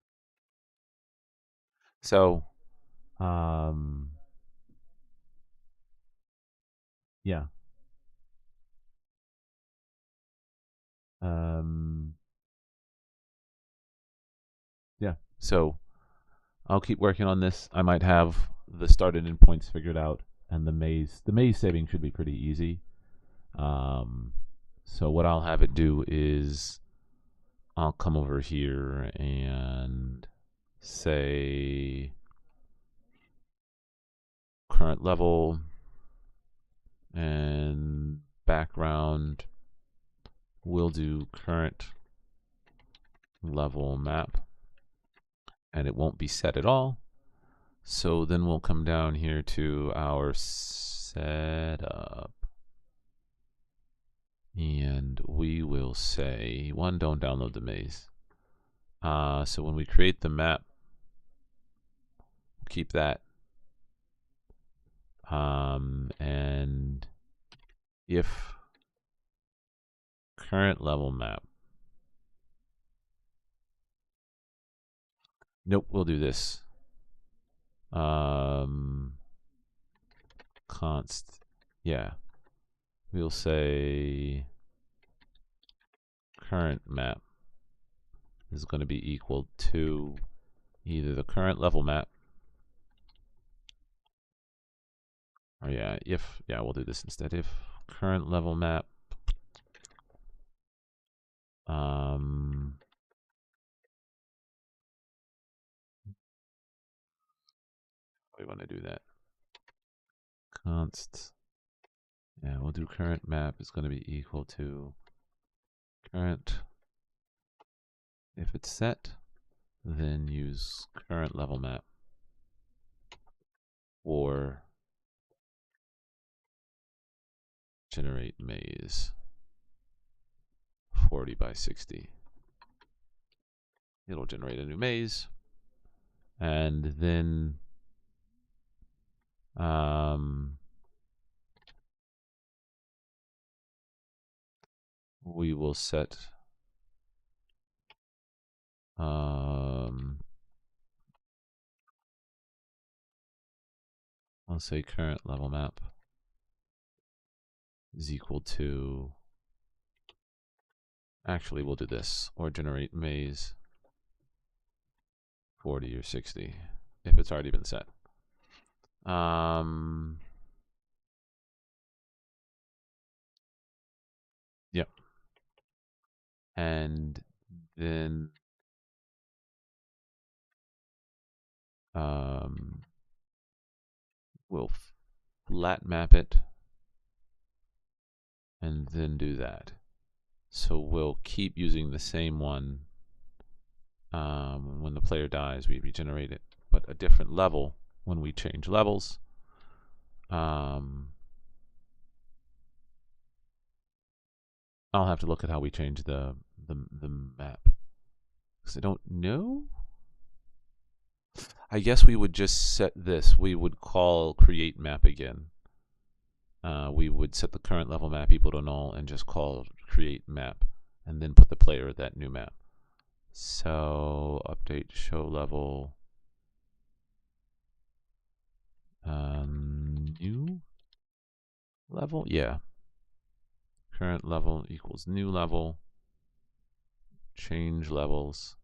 So, yeah. Yeah. So I'll keep working on this. I might have the start and end points figured out, and the maze saving should be pretty easy. So what I'll have it do is I'll come over here and say current level and background. We'll do current level map, and it won't be set at all. So then we'll come down here to our setup, and we will say, one, don't download the maze. So when we create the map, keep that. And if current level map, nope, we'll do this. Const, yeah, we'll say current map is going to be equal to either the current level map, or we'll do this instead. If current level map we want to do that. Const, yeah, we'll do current map is going to be equal to current. If it's set, then use current level map or generate maze 40 by 60. It'll generate a new maze, and then we will set I'll say current level map is equal to, actually we'll do this, or generate maze 40 or 60 if it's already been set. Yep. And then we'll flat map it and then do that. So we'll keep using the same one. When the player dies, we regenerate it, but a different level when we change levels. I'll have to look at how we change the map, because I don't know. I guess we would just set this. We would call create map again. We would set the current level map equal to null and just call create map, and then put the player at that new map. So update show level new level, yeah. Current level equals new level. Change levels.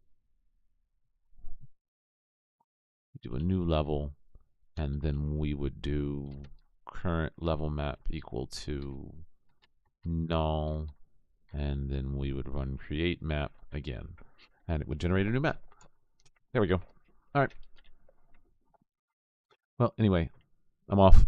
Do a new level, and then we would do current level map equal to null, and then we would run create map again, and it would generate a new map. There we go. All right. Well, anyway, I'm off.